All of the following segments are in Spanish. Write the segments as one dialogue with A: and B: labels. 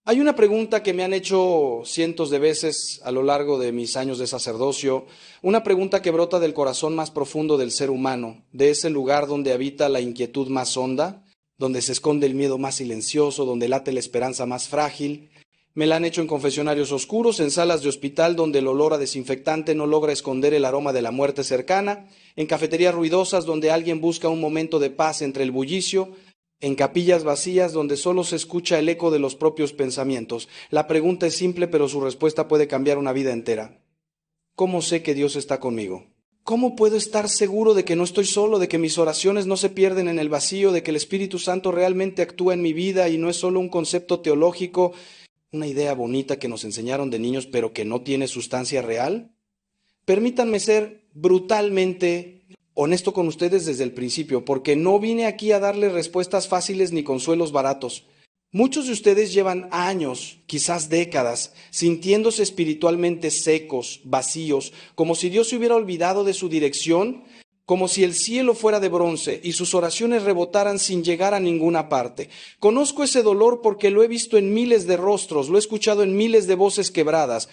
A: Hay una pregunta que me han hecho cientos de veces a lo largo de mis años de sacerdocio, una pregunta que brota del corazón más profundo del ser humano, de ese lugar donde habita la inquietud más honda, donde se esconde el miedo más silencioso, donde late la esperanza más frágil. Me la han hecho en confesionarios oscuros, en salas de hospital donde el olor a desinfectante no logra esconder el aroma de la muerte cercana, en cafeterías ruidosas donde alguien busca un momento de paz entre el bullicio, en capillas vacías donde solo se escucha el eco de los propios pensamientos. La pregunta es simple, pero su respuesta puede cambiar una vida entera. ¿Cómo sé que Dios está conmigo? ¿Cómo puedo estar seguro de que no estoy solo, de que mis oraciones no se pierden en el vacío, de que el Espíritu Santo realmente actúa en mi vida y no es solo un concepto teológico, una idea bonita que nos enseñaron de niños, pero que no tiene sustancia real? Permítanme ser brutalmente honesto con ustedes desde el principio, porque no vine aquí a darles respuestas fáciles ni consuelos baratos. Muchos de ustedes llevan años, quizás décadas, sintiéndose espiritualmente secos, vacíos, como si Dios se hubiera olvidado de su dirección, como si el cielo fuera de bronce y sus oraciones rebotaran sin llegar a ninguna parte. Conozco ese dolor porque lo he visto en miles de rostros, lo he escuchado en miles de voces quebradas.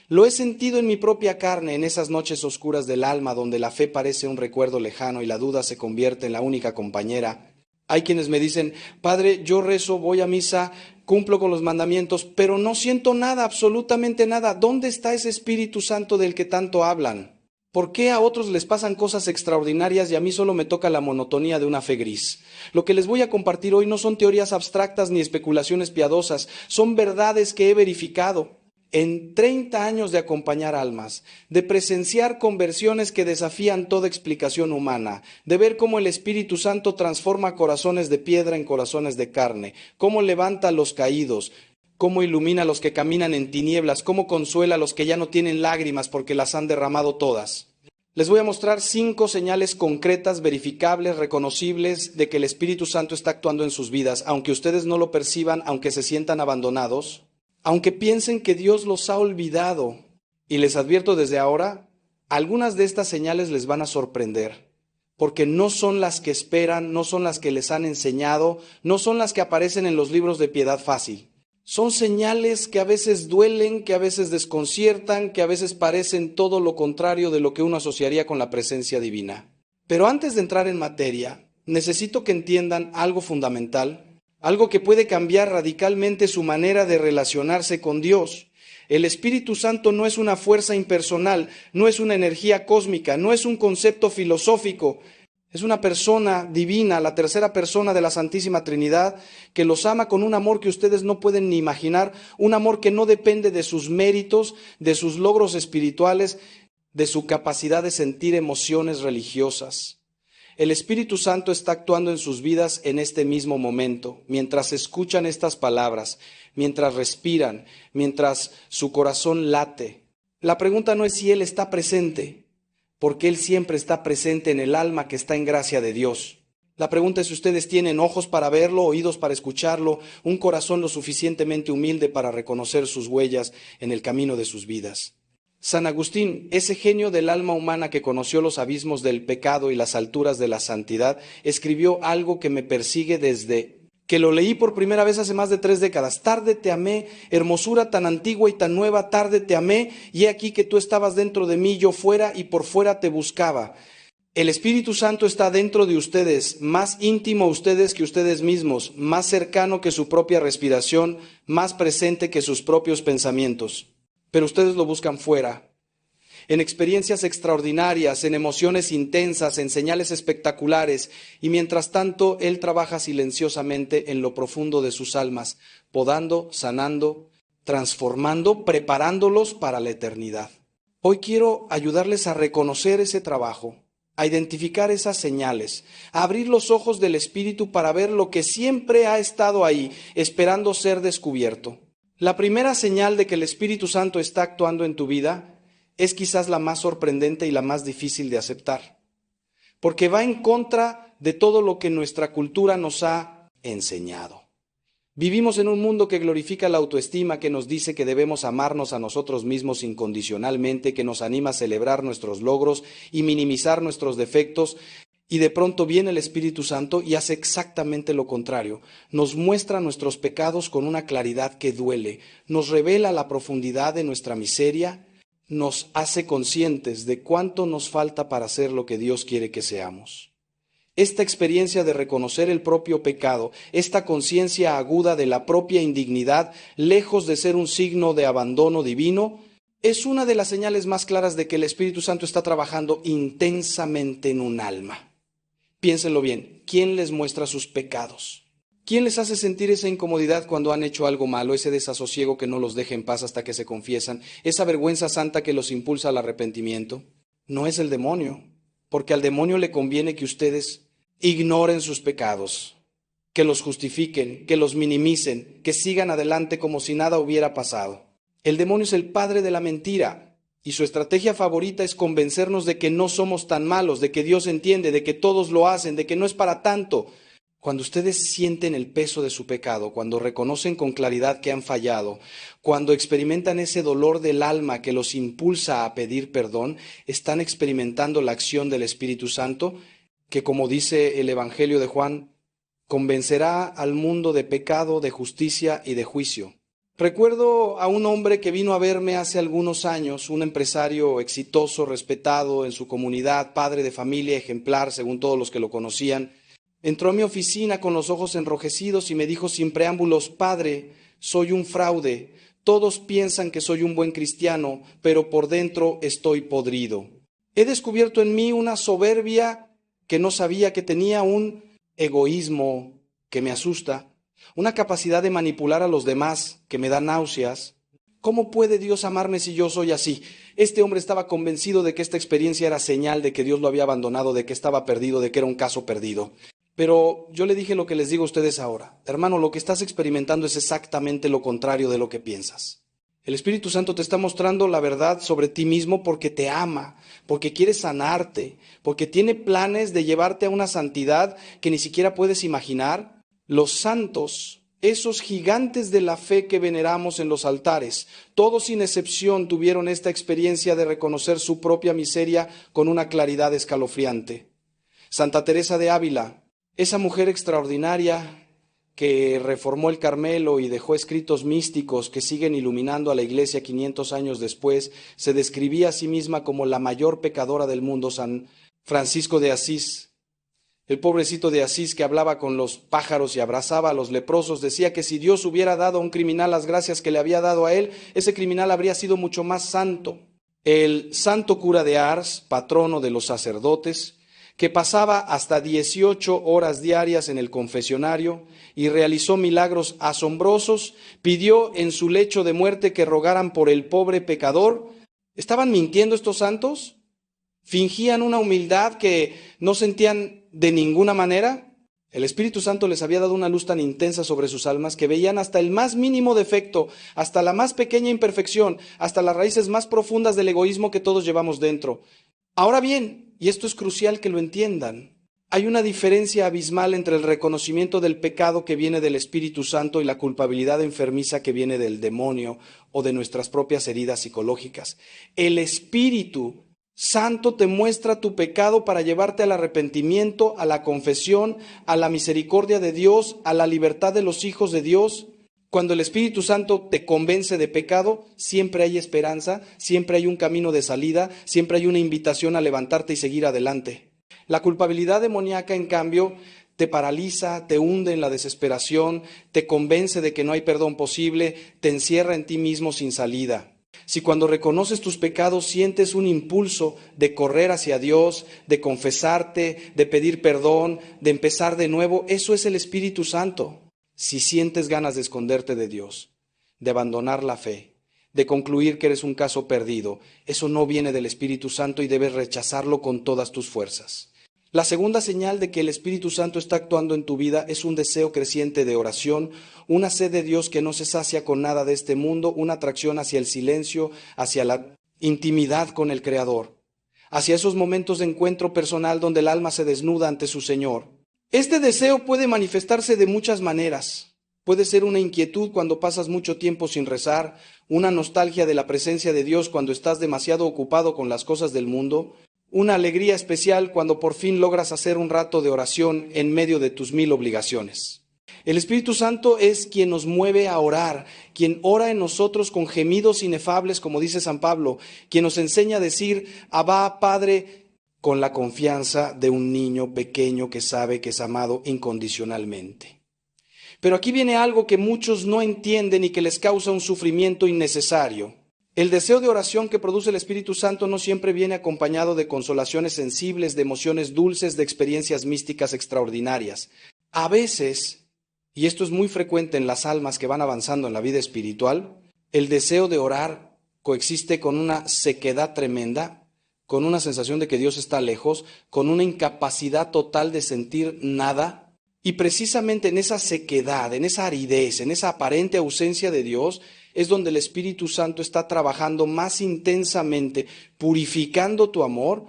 A: Lo he sentido en mi propia carne en esas noches oscuras del alma donde la fe parece un recuerdo lejano y la duda se convierte en la única compañera. Hay quienes me dicen, Padre, yo rezo, voy a misa, cumplo con los mandamientos, pero no siento nada, absolutamente nada. ¿Dónde está ese Espíritu Santo del que tanto hablan? ¿Por qué a otros les pasan cosas extraordinarias y a mí solo me toca la monotonía de una fe gris? Lo que les voy a compartir hoy no son teorías abstractas ni especulaciones piadosas, son verdades que he verificado. En 30 años de acompañar almas, de presenciar conversiones que desafían toda explicación humana, de ver cómo el Espíritu Santo transforma corazones de piedra en corazones de carne, cómo levanta a los caídos, cómo ilumina a los que caminan en tinieblas, cómo consuela a los que ya no tienen lágrimas porque las han derramado todas. Les voy a mostrar 5 señales concretas, verificables, reconocibles de que el Espíritu Santo está actuando en sus vidas, aunque ustedes no lo perciban, aunque se sientan abandonados, aunque piensen que Dios los ha olvidado. Y les advierto desde ahora, algunas de estas señales les van a sorprender, porque no son las que esperan, no son las que les han enseñado, no son las que aparecen en los libros de piedad fácil. Son señales que a veces duelen, que a veces desconciertan, que a veces parecen todo lo contrario de lo que uno asociaría con la presencia divina. Pero antes de entrar en materia, necesito que entiendan algo fundamental, algo que puede cambiar radicalmente su manera de relacionarse con Dios. El Espíritu Santo no es una fuerza impersonal, no es una energía cósmica, no es un concepto filosófico. Es una persona divina, la tercera persona de la Santísima Trinidad, que los ama con un amor que ustedes no pueden ni imaginar, un amor que no depende de sus méritos, de sus logros espirituales, de su capacidad de sentir emociones religiosas. El Espíritu Santo está actuando en sus vidas en este mismo momento, mientras escuchan estas palabras, mientras respiran, mientras su corazón late. La pregunta no es si Él está presente, porque Él siempre está presente en el alma que está en gracia de Dios. La pregunta es si ustedes tienen ojos para verlo, oídos para escucharlo, un corazón lo suficientemente humilde para reconocer sus huellas en el camino de sus vidas. San Agustín, ese genio del alma humana que conoció los abismos del pecado y las alturas de la santidad, escribió algo que me persigue desde que lo leí por primera vez hace más de 3 décadas. Tarde te amé, hermosura tan antigua y tan nueva, tarde te amé, y he aquí que tú estabas dentro de mí, yo fuera y por fuera te buscaba. El Espíritu Santo está dentro de ustedes, más íntimo a ustedes que ustedes mismos, más cercano que su propia respiración, más presente que sus propios pensamientos. Pero ustedes lo buscan fuera, en experiencias extraordinarias, en emociones intensas, en señales espectaculares, y mientras tanto Él trabaja silenciosamente en lo profundo de sus almas, podando, sanando, transformando, preparándolos para la eternidad. Hoy quiero ayudarles a reconocer ese trabajo, a identificar esas señales, a abrir los ojos del Espíritu para ver lo que siempre ha estado ahí, esperando ser descubierto. La primera señal de que el Espíritu Santo está actuando en tu vida es quizás la más sorprendente y la más difícil de aceptar, porque va en contra de todo lo que nuestra cultura nos ha enseñado. Vivimos en un mundo que glorifica la autoestima, que nos dice que debemos amarnos a nosotros mismos incondicionalmente, que nos anima a celebrar nuestros logros y minimizar nuestros defectos, Y de pronto viene el Espíritu Santo y hace exactamente lo contrario. Nos muestra nuestros pecados con una claridad que duele, nos revela la profundidad de nuestra miseria, nos hace conscientes de cuánto nos falta para ser lo que Dios quiere que seamos. Esta experiencia de reconocer el propio pecado, esta conciencia aguda de la propia indignidad, lejos de ser un signo de abandono divino, es una de las señales más claras de que el Espíritu Santo está trabajando intensamente en un alma. Piénsenlo bien, ¿quién les muestra sus pecados? ¿Quién les hace sentir esa incomodidad cuando han hecho algo malo, ese desasosiego que no los deja en paz hasta que se confiesan, esa vergüenza santa que los impulsa al arrepentimiento? No es el demonio, porque al demonio le conviene que ustedes ignoren sus pecados, que los justifiquen, que los minimicen, que sigan adelante como si nada hubiera pasado. El demonio es el padre de la mentira. Y su estrategia favorita es convencernos de que no somos tan malos, de que Dios entiende, de que todos lo hacen, de que no es para tanto. Cuando ustedes sienten el peso de su pecado, cuando reconocen con claridad que han fallado, cuando experimentan ese dolor del alma que los impulsa a pedir perdón, están experimentando la acción del Espíritu Santo, que como dice el Evangelio de Juan, convencerá al mundo de pecado, de justicia y de juicio. Recuerdo a un hombre que vino a verme hace algunos años, un empresario exitoso, respetado en su comunidad, padre de familia, ejemplar según todos los que lo conocían. Entró a mi oficina con los ojos enrojecidos y me dijo sin preámbulos: Padre, soy un fraude. Todos piensan que soy un buen cristiano, pero por dentro estoy podrido. He descubierto en mí una soberbia que no sabía que tenía, un egoísmo que me asusta, una capacidad de manipular a los demás que me da náuseas. ¿Cómo puede Dios amarme si yo soy así? Este hombre estaba convencido de que esta experiencia era señal de que Dios lo había abandonado, de que estaba perdido, de que era un caso perdido. Pero yo le dije lo que les digo a ustedes ahora. Hermano, lo que estás experimentando es exactamente lo contrario de lo que piensas. El Espíritu Santo te está mostrando la verdad sobre ti mismo porque te ama, porque quiere sanarte, porque tiene planes de llevarte a una santidad que ni siquiera puedes imaginar. Los santos, esos gigantes de la fe que veneramos en los altares, todos sin excepción tuvieron esta experiencia de reconocer su propia miseria con una claridad escalofriante. Santa Teresa de Ávila, esa mujer extraordinaria que reformó el Carmelo y dejó escritos místicos que siguen iluminando a la Iglesia 500 años después, se describía a sí misma como la mayor pecadora del mundo. San Francisco de Asís, el pobrecito de Asís que hablaba con los pájaros y abrazaba a los leprosos, decía que si Dios hubiera dado a un criminal las gracias que le había dado a él, ese criminal habría sido mucho más santo. El santo cura de Ars, patrono de los sacerdotes, que pasaba hasta 18 horas diarias en el confesionario y realizó milagros asombrosos, pidió en su lecho de muerte que rogaran por el pobre pecador. ¿Estaban mintiendo estos santos? ¿Fingían una humildad que no sentían de ninguna manera? El Espíritu Santo les había dado una luz tan intensa sobre sus almas que veían hasta el más mínimo defecto, hasta la más pequeña imperfección, hasta las raíces más profundas del egoísmo que todos llevamos dentro. Ahora bien, y esto es crucial que lo entiendan, hay una diferencia abismal entre el reconocimiento del pecado que viene del Espíritu Santo y la culpabilidad enfermiza que viene del demonio o de nuestras propias heridas psicológicas. El Espíritu Santo te muestra tu pecado para llevarte al arrepentimiento, a la confesión, a la misericordia de Dios, a la libertad de los hijos de Dios. Cuando el Espíritu Santo te convence de pecado, siempre hay esperanza, siempre hay un camino de salida, siempre hay una invitación a levantarte y seguir adelante. La culpabilidad demoníaca, en cambio, te paraliza, te hunde en la desesperación, te convence de que no hay perdón posible, te encierra en ti mismo sin salida. Si cuando reconoces tus pecados sientes un impulso de correr hacia Dios, de confesarte, de pedir perdón, de empezar de nuevo, eso es el Espíritu Santo. Si sientes ganas de esconderte de Dios, de abandonar la fe, de concluir que eres un caso perdido, eso no viene del Espíritu Santo y debes rechazarlo con todas tus fuerzas. La segunda señal de que el Espíritu Santo está actuando en tu vida es un deseo creciente de oración, una sed de Dios que no se sacia con nada de este mundo, una atracción hacia el silencio, hacia la intimidad con el Creador, hacia esos momentos de encuentro personal donde el alma se desnuda ante su Señor. Este deseo puede manifestarse de muchas maneras. Puede ser una inquietud cuando pasas mucho tiempo sin rezar, una nostalgia de la presencia de Dios cuando estás demasiado ocupado con las cosas del mundo, una alegría especial cuando por fin logras hacer un rato de oración en medio de tus 1000 obligaciones. El Espíritu Santo es quien nos mueve a orar, quien ora en nosotros con gemidos inefables, como dice San Pablo, quien nos enseña a decir, Abba, Padre, con la confianza de un niño pequeño que sabe que es amado incondicionalmente. Pero aquí viene algo que muchos no entienden y que les causa un sufrimiento innecesario. El deseo de oración que produce el Espíritu Santo no siempre viene acompañado de consolaciones sensibles, de emociones dulces, de experiencias místicas extraordinarias. A veces, y esto es muy frecuente en las almas que van avanzando en la vida espiritual, el deseo de orar coexiste con una sequedad tremenda, con una sensación de que Dios está lejos, con una incapacidad total de sentir nada. Y precisamente en esa sequedad, en esa aridez, en esa aparente ausencia de Dios, es donde el Espíritu Santo está trabajando más intensamente, purificando tu amor,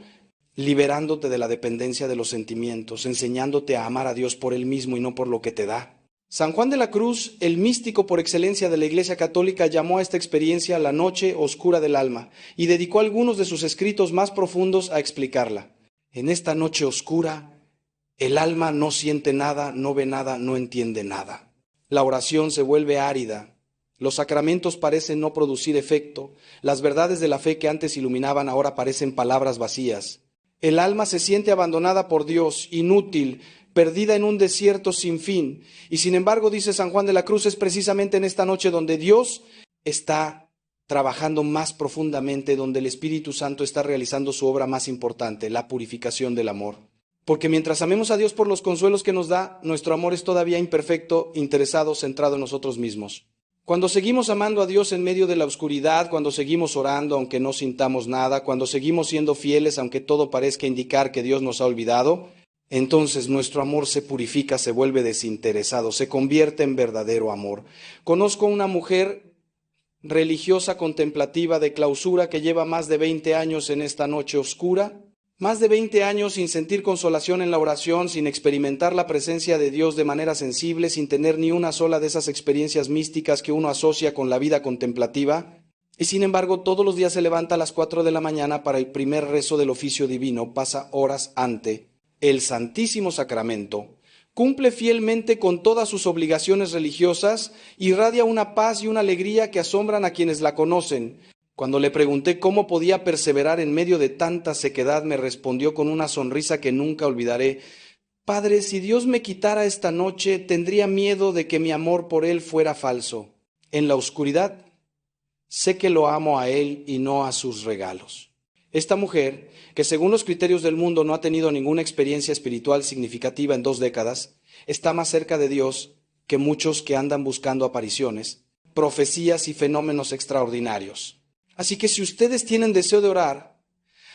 A: liberándote de la dependencia de los sentimientos, enseñándote a amar a Dios por Él mismo y no por lo que te da. San Juan de la Cruz, el místico por excelencia de la Iglesia Católica, llamó a esta experiencia la noche oscura del alma y dedicó algunos de sus escritos más profundos a explicarla. En esta noche oscura, el alma no siente nada, no ve nada, no entiende nada. La oración se vuelve árida. Los sacramentos parecen no producir efecto. Las verdades de la fe que antes iluminaban ahora parecen palabras vacías. El alma se siente abandonada por Dios, inútil, perdida en un desierto sin fin. Y sin embargo, dice San Juan de la Cruz, es precisamente en esta noche donde Dios está trabajando más profundamente, donde el Espíritu Santo está realizando su obra más importante, la purificación del amor. Porque mientras amemos a Dios por los consuelos que nos da, nuestro amor es todavía imperfecto, interesado, centrado en nosotros mismos. Cuando seguimos amando a Dios en medio de la oscuridad, cuando seguimos orando aunque no sintamos nada, cuando seguimos siendo fieles aunque todo parezca indicar que Dios nos ha olvidado, entonces nuestro amor se purifica, se vuelve desinteresado, se convierte en verdadero amor. Conozco una mujer religiosa, contemplativa, de clausura, que lleva más de 20 años en esta noche oscura, más de 20 años sin sentir consolación en la oración, sin experimentar la presencia de Dios de manera sensible, sin tener ni una sola de esas experiencias místicas que uno asocia con la vida contemplativa. Y sin embargo, todos los días se levanta a las 4 de la mañana para el primer rezo del oficio divino, pasa horas ante el Santísimo Sacramento, cumple fielmente con todas sus obligaciones religiosas, irradia una paz y una alegría que asombran a quienes la conocen. Cuando le pregunté cómo podía perseverar en medio de tanta sequedad, me respondió con una sonrisa que nunca olvidaré: Padre, si Dios me quitara esta noche, tendría miedo de que mi amor por Él fuera falso. En la oscuridad, sé que lo amo a Él y no a sus regalos. Esta mujer, que según los criterios del mundo no ha tenido ninguna experiencia espiritual significativa en 2 décadas, está más cerca de Dios que muchos que andan buscando apariciones, profecías y fenómenos extraordinarios. Así que si ustedes tienen deseo de orar,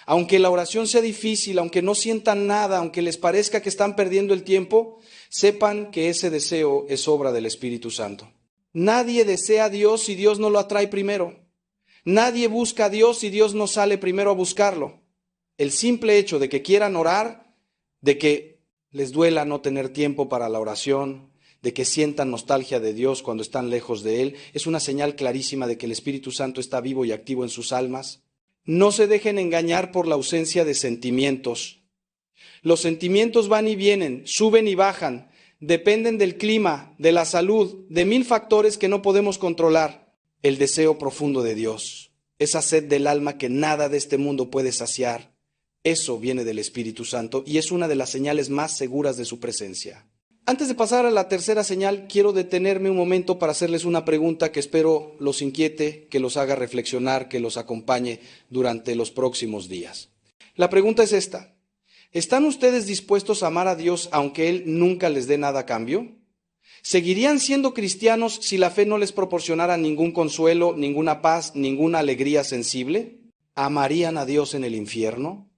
A: aunque la oración sea difícil, aunque no sientan nada, aunque les parezca que están perdiendo el tiempo, sepan que ese deseo es obra del Espíritu Santo. Nadie desea a Dios si Dios no lo atrae primero. Nadie busca a Dios si Dios no sale primero a buscarlo. El simple hecho de que quieran orar, de que les duela no tener tiempo para la oración, de que sientan nostalgia de Dios cuando están lejos de Él, es una señal clarísima de que el Espíritu Santo está vivo y activo en sus almas. No se dejen engañar por la ausencia de sentimientos. Los sentimientos van y vienen, suben y bajan, dependen del clima, de la salud, de 1000 factores que no podemos controlar. El deseo profundo de Dios, esa sed del alma que nada de este mundo puede saciar, eso viene del Espíritu Santo y es una de las señales más seguras de su presencia. Antes de pasar a la tercera señal, quiero detenerme un momento para hacerles una pregunta que espero los inquiete, que los haga reflexionar, que los acompañe durante los próximos días. La pregunta es esta: ¿están ustedes dispuestos a amar a Dios aunque Él nunca les dé nada a cambio? ¿Seguirían siendo cristianos si la fe no les proporcionara ningún consuelo, ninguna paz, ninguna alegría sensible? ¿Amarían a Dios en el infierno?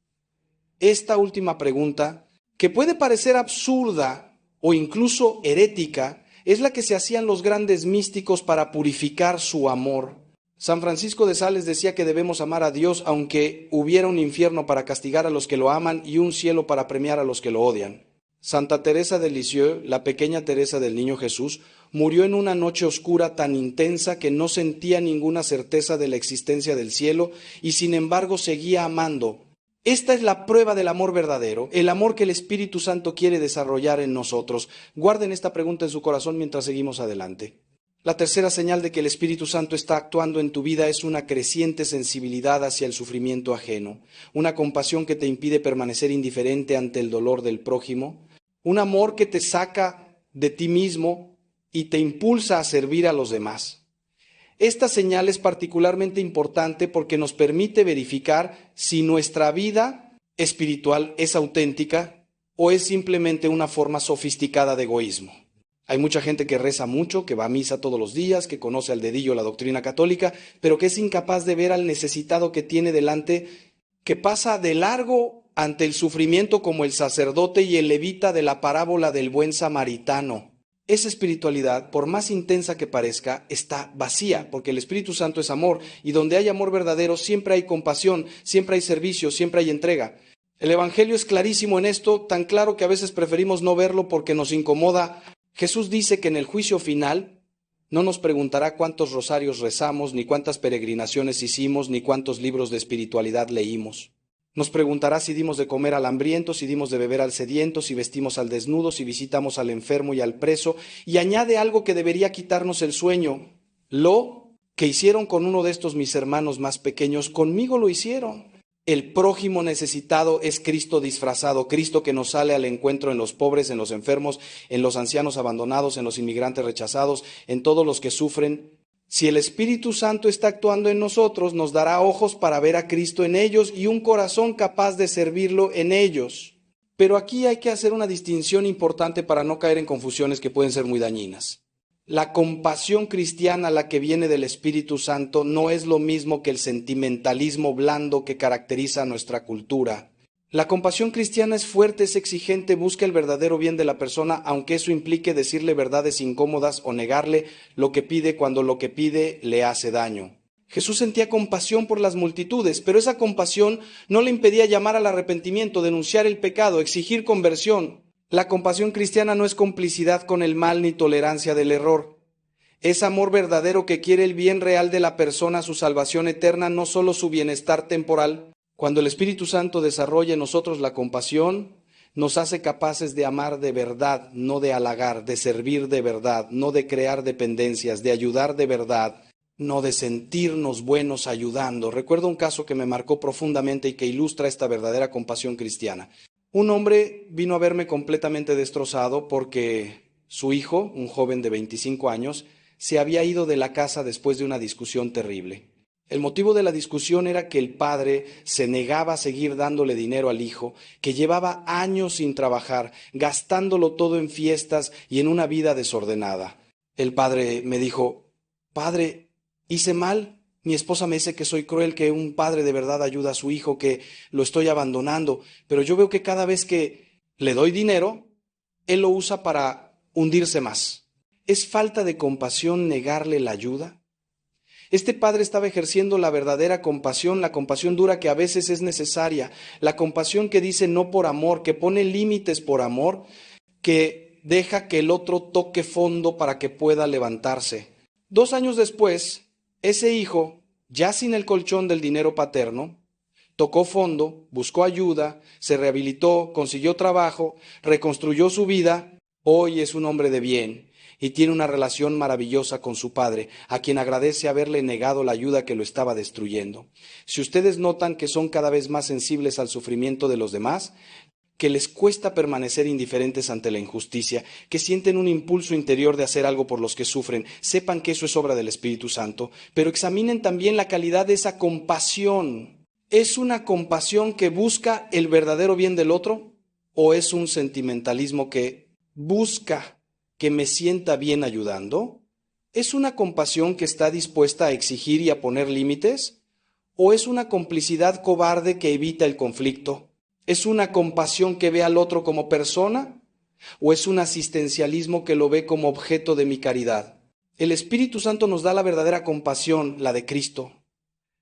A: Esta última pregunta, que puede parecer absurda o incluso herética, es la que se hacían los grandes místicos para purificar su amor. San Francisco de Sales decía que debemos amar a Dios aunque hubiera un infierno para castigar a los que lo aman y un cielo para premiar a los que lo odian. Santa Teresa de Lisieux, la pequeña Teresa del Niño Jesús, murió en una noche oscura tan intensa que no sentía ninguna certeza de la existencia del cielo y sin embargo seguía amando. Esta es la prueba del amor verdadero, el amor que el Espíritu Santo quiere desarrollar en nosotros. Guarden esta pregunta en su corazón mientras seguimos adelante. La tercera señal de que el Espíritu Santo está actuando en tu vida es una creciente sensibilidad hacia el sufrimiento ajeno, una compasión que te impide permanecer indiferente ante el dolor del prójimo, un amor que te saca de ti mismo y te impulsa a servir a los demás. Esta señal es particularmente importante porque nos permite verificar si nuestra vida espiritual es auténtica o es simplemente una forma sofisticada de egoísmo. Hay mucha gente que reza mucho, que va a misa todos los días, que conoce al dedillo la doctrina católica, pero que es incapaz de ver al necesitado que tiene delante, que pasa de largo ante el sufrimiento como el sacerdote y el levita de la parábola del buen samaritano. Esa espiritualidad, por más intensa que parezca, está vacía, porque el Espíritu Santo es amor, y donde hay amor verdadero siempre hay compasión, siempre hay servicio, siempre hay entrega. El Evangelio es clarísimo en esto, tan claro que a veces preferimos no verlo porque nos incomoda. Jesús dice que en el juicio final no nos preguntará cuántos rosarios rezamos, ni cuántas peregrinaciones hicimos, ni cuántos libros de espiritualidad leímos. Nos preguntará si dimos de comer al hambriento, si dimos de beber al sediento, si vestimos al desnudo, si visitamos al enfermo y al preso, y añade algo que debería quitarnos el sueño. Lo que hicieron con uno de estos mis hermanos más pequeños, conmigo lo hicieron. El prójimo necesitado es Cristo disfrazado, Cristo que nos sale al encuentro en los pobres, en los enfermos, en los ancianos abandonados, en los inmigrantes rechazados, en todos los que sufren. Si el Espíritu Santo está actuando en nosotros, nos dará ojos para ver a Cristo en ellos y un corazón capaz de servirlo en ellos. Pero aquí hay que hacer una distinción importante para no caer en confusiones que pueden ser muy dañinas. La compasión cristiana, la que viene del Espíritu Santo, no es lo mismo que el sentimentalismo blando que caracteriza a nuestra cultura. La compasión cristiana es fuerte, es exigente, busca el verdadero bien de la persona, aunque eso implique decirle verdades incómodas o negarle lo que pide cuando lo que pide le hace daño. Jesús sentía compasión por las multitudes, pero esa compasión no le impedía llamar al arrepentimiento, denunciar el pecado, exigir conversión. La compasión cristiana no es complicidad con el mal ni tolerancia del error. Es amor verdadero que quiere el bien real de la persona, su salvación eterna, no solo su bienestar temporal. Cuando el Espíritu Santo desarrolla en nosotros la compasión, nos hace capaces de amar de verdad, no de halagar, de servir de verdad, no de crear dependencias, de ayudar de verdad, no de sentirnos buenos ayudando. Recuerdo un caso que me marcó profundamente y que ilustra esta verdadera compasión cristiana. Un hombre vino a verme completamente destrozado porque su hijo, un joven de 25 años, se había ido de la casa después de una discusión terrible. El motivo de la discusión era que el padre se negaba a seguir dándole dinero al hijo, que llevaba años sin trabajar, gastándolo todo en fiestas y en una vida desordenada. El padre me dijo: «Padre, ¿hice mal? Mi esposa me dice que soy cruel, que un padre de verdad ayuda a su hijo, que lo estoy abandonando, pero yo veo que cada vez que le doy dinero, él lo usa para hundirse más. ¿Es falta de compasión negarle la ayuda?». Este padre estaba ejerciendo la verdadera compasión, la compasión dura que a veces es necesaria, la compasión que dice no por amor, que pone límites por amor, que deja que el otro toque fondo para que pueda levantarse. 2 años después, ese hijo, ya sin el colchón del dinero paterno, tocó fondo, buscó ayuda, se rehabilitó, consiguió trabajo, reconstruyó su vida. Hoy es un hombre de bien y tiene una relación maravillosa con su padre, a quien agradece haberle negado la ayuda que lo estaba destruyendo. Si ustedes notan que son cada vez más sensibles al sufrimiento de los demás, que les cuesta permanecer indiferentes ante la injusticia, que sienten un impulso interior de hacer algo por los que sufren, sepan que eso es obra del Espíritu Santo, pero examinen también la calidad de esa compasión. ¿Es una compasión que busca el verdadero bien del otro o es un sentimentalismo que busca que me sienta bien ayudando? ¿Es una compasión que está dispuesta a exigir y a poner límites? ¿O es una complicidad cobarde que evita el conflicto? ¿Es una compasión que ve al otro como persona? ¿O es un asistencialismo que lo ve como objeto de mi caridad? El Espíritu Santo nos da la verdadera compasión, la de Cristo,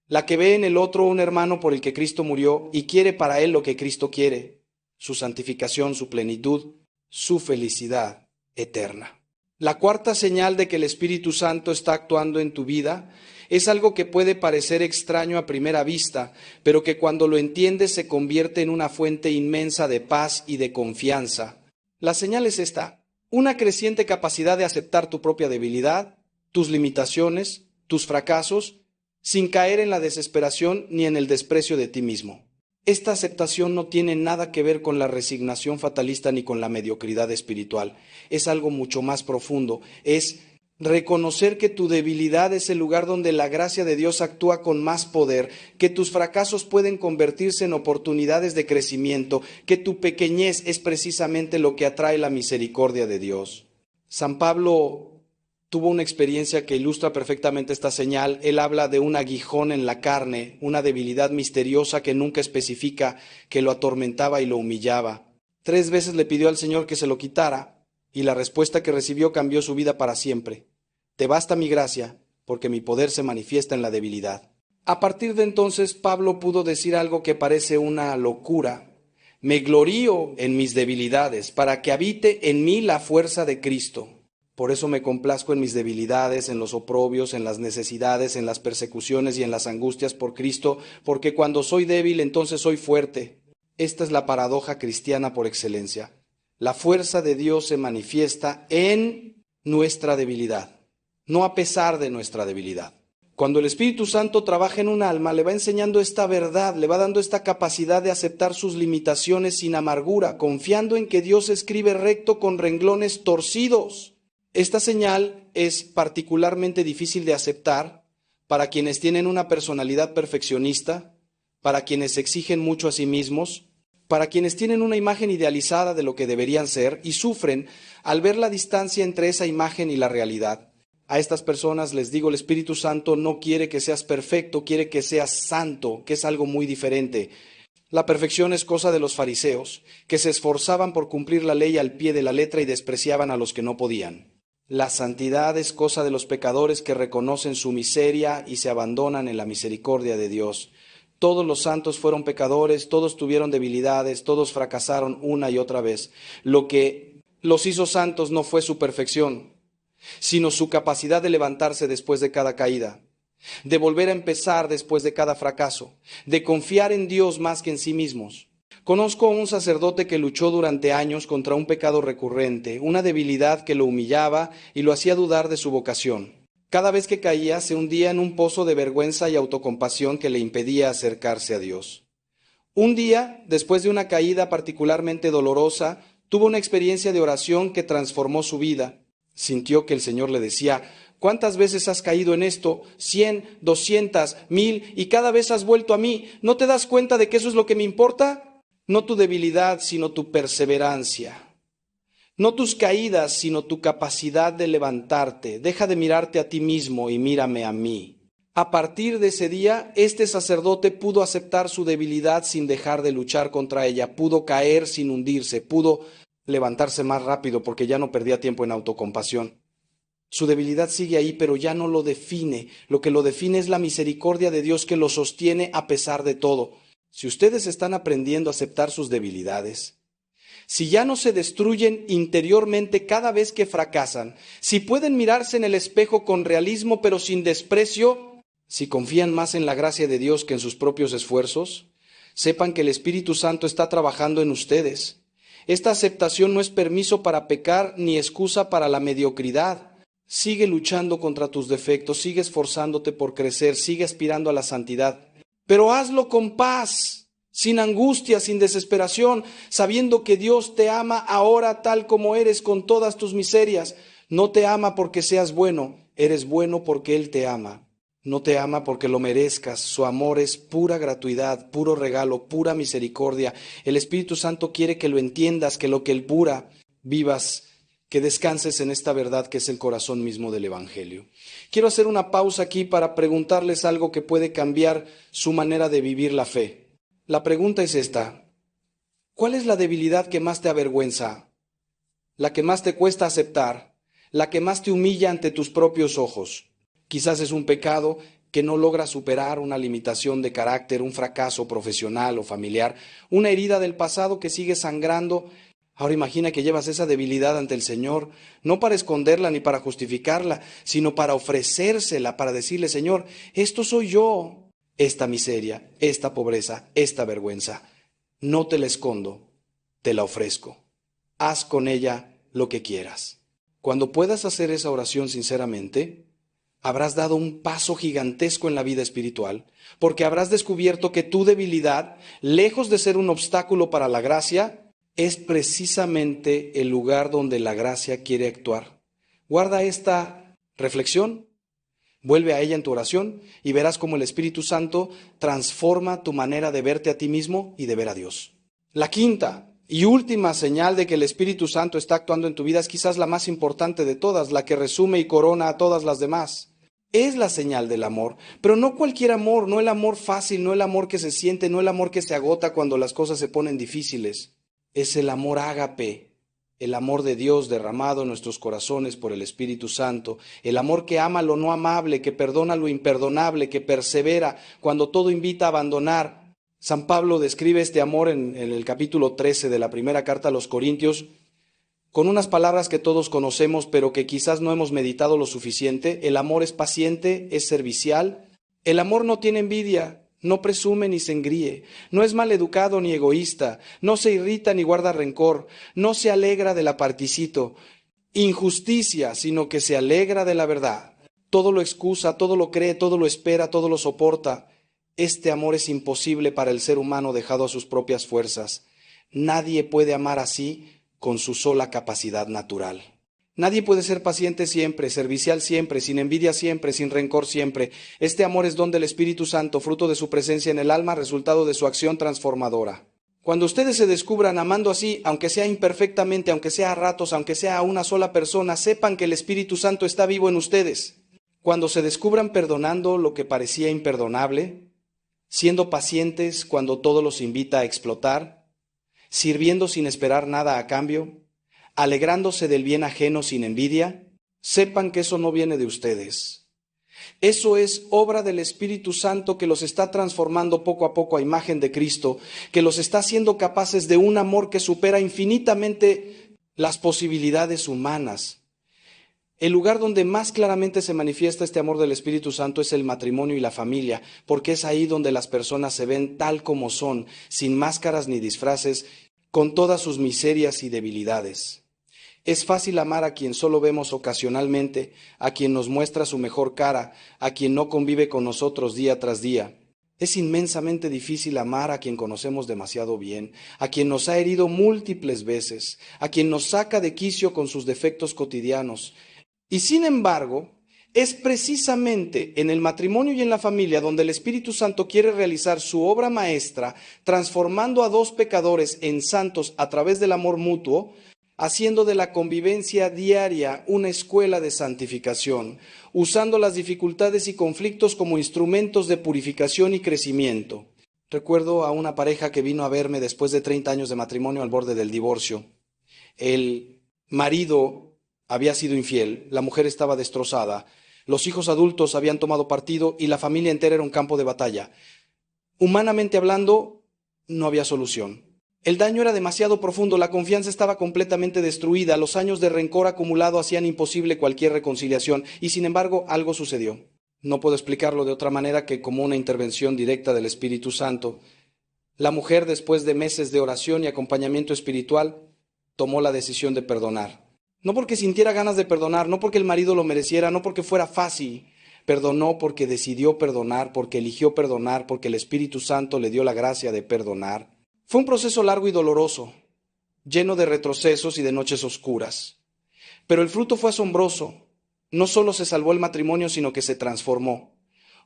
A: la que ve en el otro un hermano por el que Cristo murió y quiere para él lo que Cristo quiere, su santificación, su plenitud, su felicidad eterna. La cuarta señal de que el Espíritu Santo está actuando en tu vida Es algo que puede parecer extraño a primera vista, pero que cuando lo entiendes se convierte en una fuente inmensa de paz y de confianza. La señal es esta: una creciente capacidad de aceptar tu propia debilidad, tus limitaciones, tus fracasos, sin caer en la desesperación ni en el desprecio de ti mismo. Esta aceptación no tiene nada que ver con la resignación fatalista ni con la mediocridad espiritual. Es algo mucho más profundo. Es reconocer que tu debilidad es el lugar donde la gracia de Dios actúa con más poder, que tus fracasos pueden convertirse en oportunidades de crecimiento, que tu pequeñez es precisamente lo que atrae la misericordia de Dios. San Pablo tuvo una experiencia que ilustra perfectamente esta señal. Él habla de un aguijón en la carne, una debilidad misteriosa que nunca especifica, que lo atormentaba y lo humillaba. 3 veces le pidió al Señor que se lo quitara, y la respuesta que recibió cambió su vida para siempre. Te basta mi gracia, porque mi poder se manifiesta en la debilidad. A partir de entonces, Pablo pudo decir algo que parece una locura. Me glorío en mis debilidades, para que habite en mí la fuerza de Cristo. Por eso me complazco en mis debilidades, en los oprobios, en las necesidades, en las persecuciones y en las angustias por Cristo, porque cuando soy débil, entonces soy fuerte. Esta es la paradoja cristiana por excelencia. La fuerza de Dios se manifiesta en nuestra debilidad, no a pesar de nuestra debilidad. Cuando el Espíritu Santo trabaja en un alma, le va enseñando esta verdad, le va dando esta capacidad de aceptar sus limitaciones sin amargura, confiando en que Dios escribe recto con renglones torcidos. Esta señal es particularmente difícil de aceptar para quienes tienen una personalidad perfeccionista, para quienes se exigen mucho a sí mismos, para quienes tienen una imagen idealizada de lo que deberían ser y sufren al ver la distancia entre esa imagen y la realidad. A estas personas les digo, el Espíritu Santo no quiere que seas perfecto, quiere que seas santo, que es algo muy diferente. La perfección es cosa de los fariseos, que se esforzaban por cumplir la ley al pie de la letra y despreciaban a los que no podían. La santidad es cosa de los pecadores que reconocen su miseria y se abandonan en la misericordia de Dios. Todos los santos fueron pecadores, todos tuvieron debilidades, todos fracasaron una y otra vez. Lo que los hizo santos no fue su perfección, sino su capacidad de levantarse después de cada caída, de volver a empezar después de cada fracaso, de confiar en Dios más que en sí mismos. Conozco a un sacerdote que luchó durante años contra un pecado recurrente, una debilidad que lo humillaba y lo hacía dudar de su vocación. Cada vez que caía, se hundía en un pozo de vergüenza y autocompasión que le impedía acercarse a Dios. Un día, después de una caída particularmente dolorosa, tuvo una experiencia de oración que transformó su vida. Sintió que el Señor le decía: ¿cuántas veces has caído en esto? 100, 200, 1000, y cada vez has vuelto a mí. ¿No te das cuenta de que eso es lo que me importa? No tu debilidad, sino tu perseverancia. No tus caídas, sino tu capacidad de levantarte. Deja de mirarte a ti mismo y mírame a mí. A partir de ese día, este sacerdote pudo aceptar su debilidad sin dejar de luchar contra ella. Pudo caer sin hundirse. Pudo levantarse más rápido porque ya no perdía tiempo en autocompasión. Su debilidad sigue ahí, pero ya no lo define. Lo que lo define es la misericordia de Dios que lo sostiene a pesar de todo. Si ustedes están aprendiendo a aceptar sus debilidades, si ya no se destruyen interiormente cada vez que fracasan, si pueden mirarse en el espejo con realismo pero sin desprecio, si confían más en la gracia de Dios que en sus propios esfuerzos, sepan que el Espíritu Santo está trabajando en ustedes. Esta aceptación no es permiso para pecar ni excusa para la mediocridad. Sigue luchando contra tus defectos, sigue esforzándote por crecer, sigue aspirando a la santidad. Pero hazlo con paz, sin angustia, sin desesperación, sabiendo que Dios te ama ahora tal como eres con todas tus miserias. No te ama porque seas bueno, eres bueno porque Él te ama. No te ama porque lo merezcas, su amor es pura gratuidad, puro regalo, pura misericordia. El Espíritu Santo quiere que lo entiendas, que lo que Él pura, vivas, que descanses en esta verdad que es el corazón mismo del Evangelio. Quiero hacer una pausa aquí para preguntarles algo que puede cambiar su manera de vivir la fe. La pregunta es esta: ¿cuál es la debilidad que más te avergüenza? ¿La que más te cuesta aceptar? ¿La que más te humilla ante tus propios ojos? Quizás es un pecado que no logras superar, una limitación de carácter, un fracaso profesional o familiar, una herida del pasado que sigue sangrando. Ahora imagina que llevas esa debilidad ante el Señor, no para esconderla ni para justificarla, sino para ofrecérsela, para decirle, Señor, esto soy yo, esta miseria, esta pobreza, esta vergüenza. No te la escondo, te la ofrezco. Haz con ella lo que quieras. Cuando puedas hacer esa oración sinceramente, habrás dado un paso gigantesco en la vida espiritual, porque habrás descubierto que tu debilidad, lejos de ser un obstáculo para la gracia, es precisamente el lugar donde la gracia quiere actuar. Guarda esta reflexión, vuelve a ella en tu oración y verás cómo el Espíritu Santo transforma tu manera de verte a ti mismo y de ver a Dios. La quinta y última señal de que el Espíritu Santo está actuando en tu vida es quizás la más importante de todas, la que resume y corona a todas las demás. Es la señal del amor, pero no cualquier amor, no el amor fácil, no el amor que se siente, no el amor que se agota cuando las cosas se ponen difíciles. Es el amor ágape, el amor de Dios derramado en nuestros corazones por el Espíritu Santo, el amor que ama lo no amable, que perdona lo imperdonable, que persevera cuando todo invita a abandonar. San Pablo describe este amor en el capítulo 13 de la primera carta a los Corintios, con unas palabras que todos conocemos, pero que quizás no hemos meditado lo suficiente. El amor es paciente, es servicial. El amor no tiene envidia, no presume ni se engríe, no es maleducado ni egoísta, no se irrita ni guarda rencor, no se alegra de la particito, injusticia, sino que se alegra de la verdad. Todo lo excusa, todo lo cree, todo lo espera, todo lo soporta. Este amor es imposible para el ser humano dejado a sus propias fuerzas. Nadie puede amar así con su sola capacidad natural. Nadie puede ser paciente siempre, servicial siempre, sin envidia siempre, sin rencor siempre. Este amor es don del Espíritu Santo, fruto de su presencia en el alma, resultado de su acción transformadora. Cuando ustedes se descubran amando así, aunque sea imperfectamente, aunque sea a ratos, aunque sea a una sola persona, sepan que el Espíritu Santo está vivo en ustedes. Cuando se descubran perdonando lo que parecía imperdonable, siendo pacientes cuando todo los invita a explotar, sirviendo sin esperar nada a cambio, alegrándose del bien ajeno sin envidia, sepan que eso no viene de ustedes. Eso es obra del Espíritu Santo que los está transformando poco a poco a imagen de Cristo, que los está haciendo capaces de un amor que supera infinitamente las posibilidades humanas. El lugar donde más claramente se manifiesta este amor del Espíritu Santo es el matrimonio y la familia, porque es ahí donde las personas se ven tal como son, sin máscaras ni disfraces, con todas sus miserias y debilidades. Es fácil amar a quien solo vemos ocasionalmente, a quien nos muestra su mejor cara, a quien no convive con nosotros día tras día. Es inmensamente difícil amar a quien conocemos demasiado bien, a quien nos ha herido múltiples veces, a quien nos saca de quicio con sus defectos cotidianos. Y sin embargo, es precisamente en el matrimonio y en la familia donde el Espíritu Santo quiere realizar su obra maestra, transformando a dos pecadores en santos a través del amor mutuo, haciendo de la convivencia diaria una escuela de santificación, usando las dificultades y conflictos como instrumentos de purificación y crecimiento. Recuerdo a una pareja que vino a verme después de 30 años de matrimonio al borde del divorcio. El marido había sido infiel, la mujer estaba destrozada, los hijos adultos habían tomado partido y la familia entera era un campo de batalla. Humanamente hablando, no había solución. El daño era demasiado profundo, la confianza estaba completamente destruida, los años de rencor acumulado hacían imposible cualquier reconciliación y sin embargo algo sucedió. No puedo explicarlo de otra manera que como una intervención directa del Espíritu Santo. La mujer, después de meses de oración y acompañamiento espiritual, tomó la decisión de perdonar. No porque sintiera ganas de perdonar, no porque el marido lo mereciera, no porque fuera fácil. Perdonó porque decidió perdonar, porque eligió perdonar, porque el Espíritu Santo le dio la gracia de perdonar. Fue un proceso largo y doloroso, lleno de retrocesos y de noches oscuras. Pero el fruto fue asombroso. No solo se salvó el matrimonio, sino que se transformó.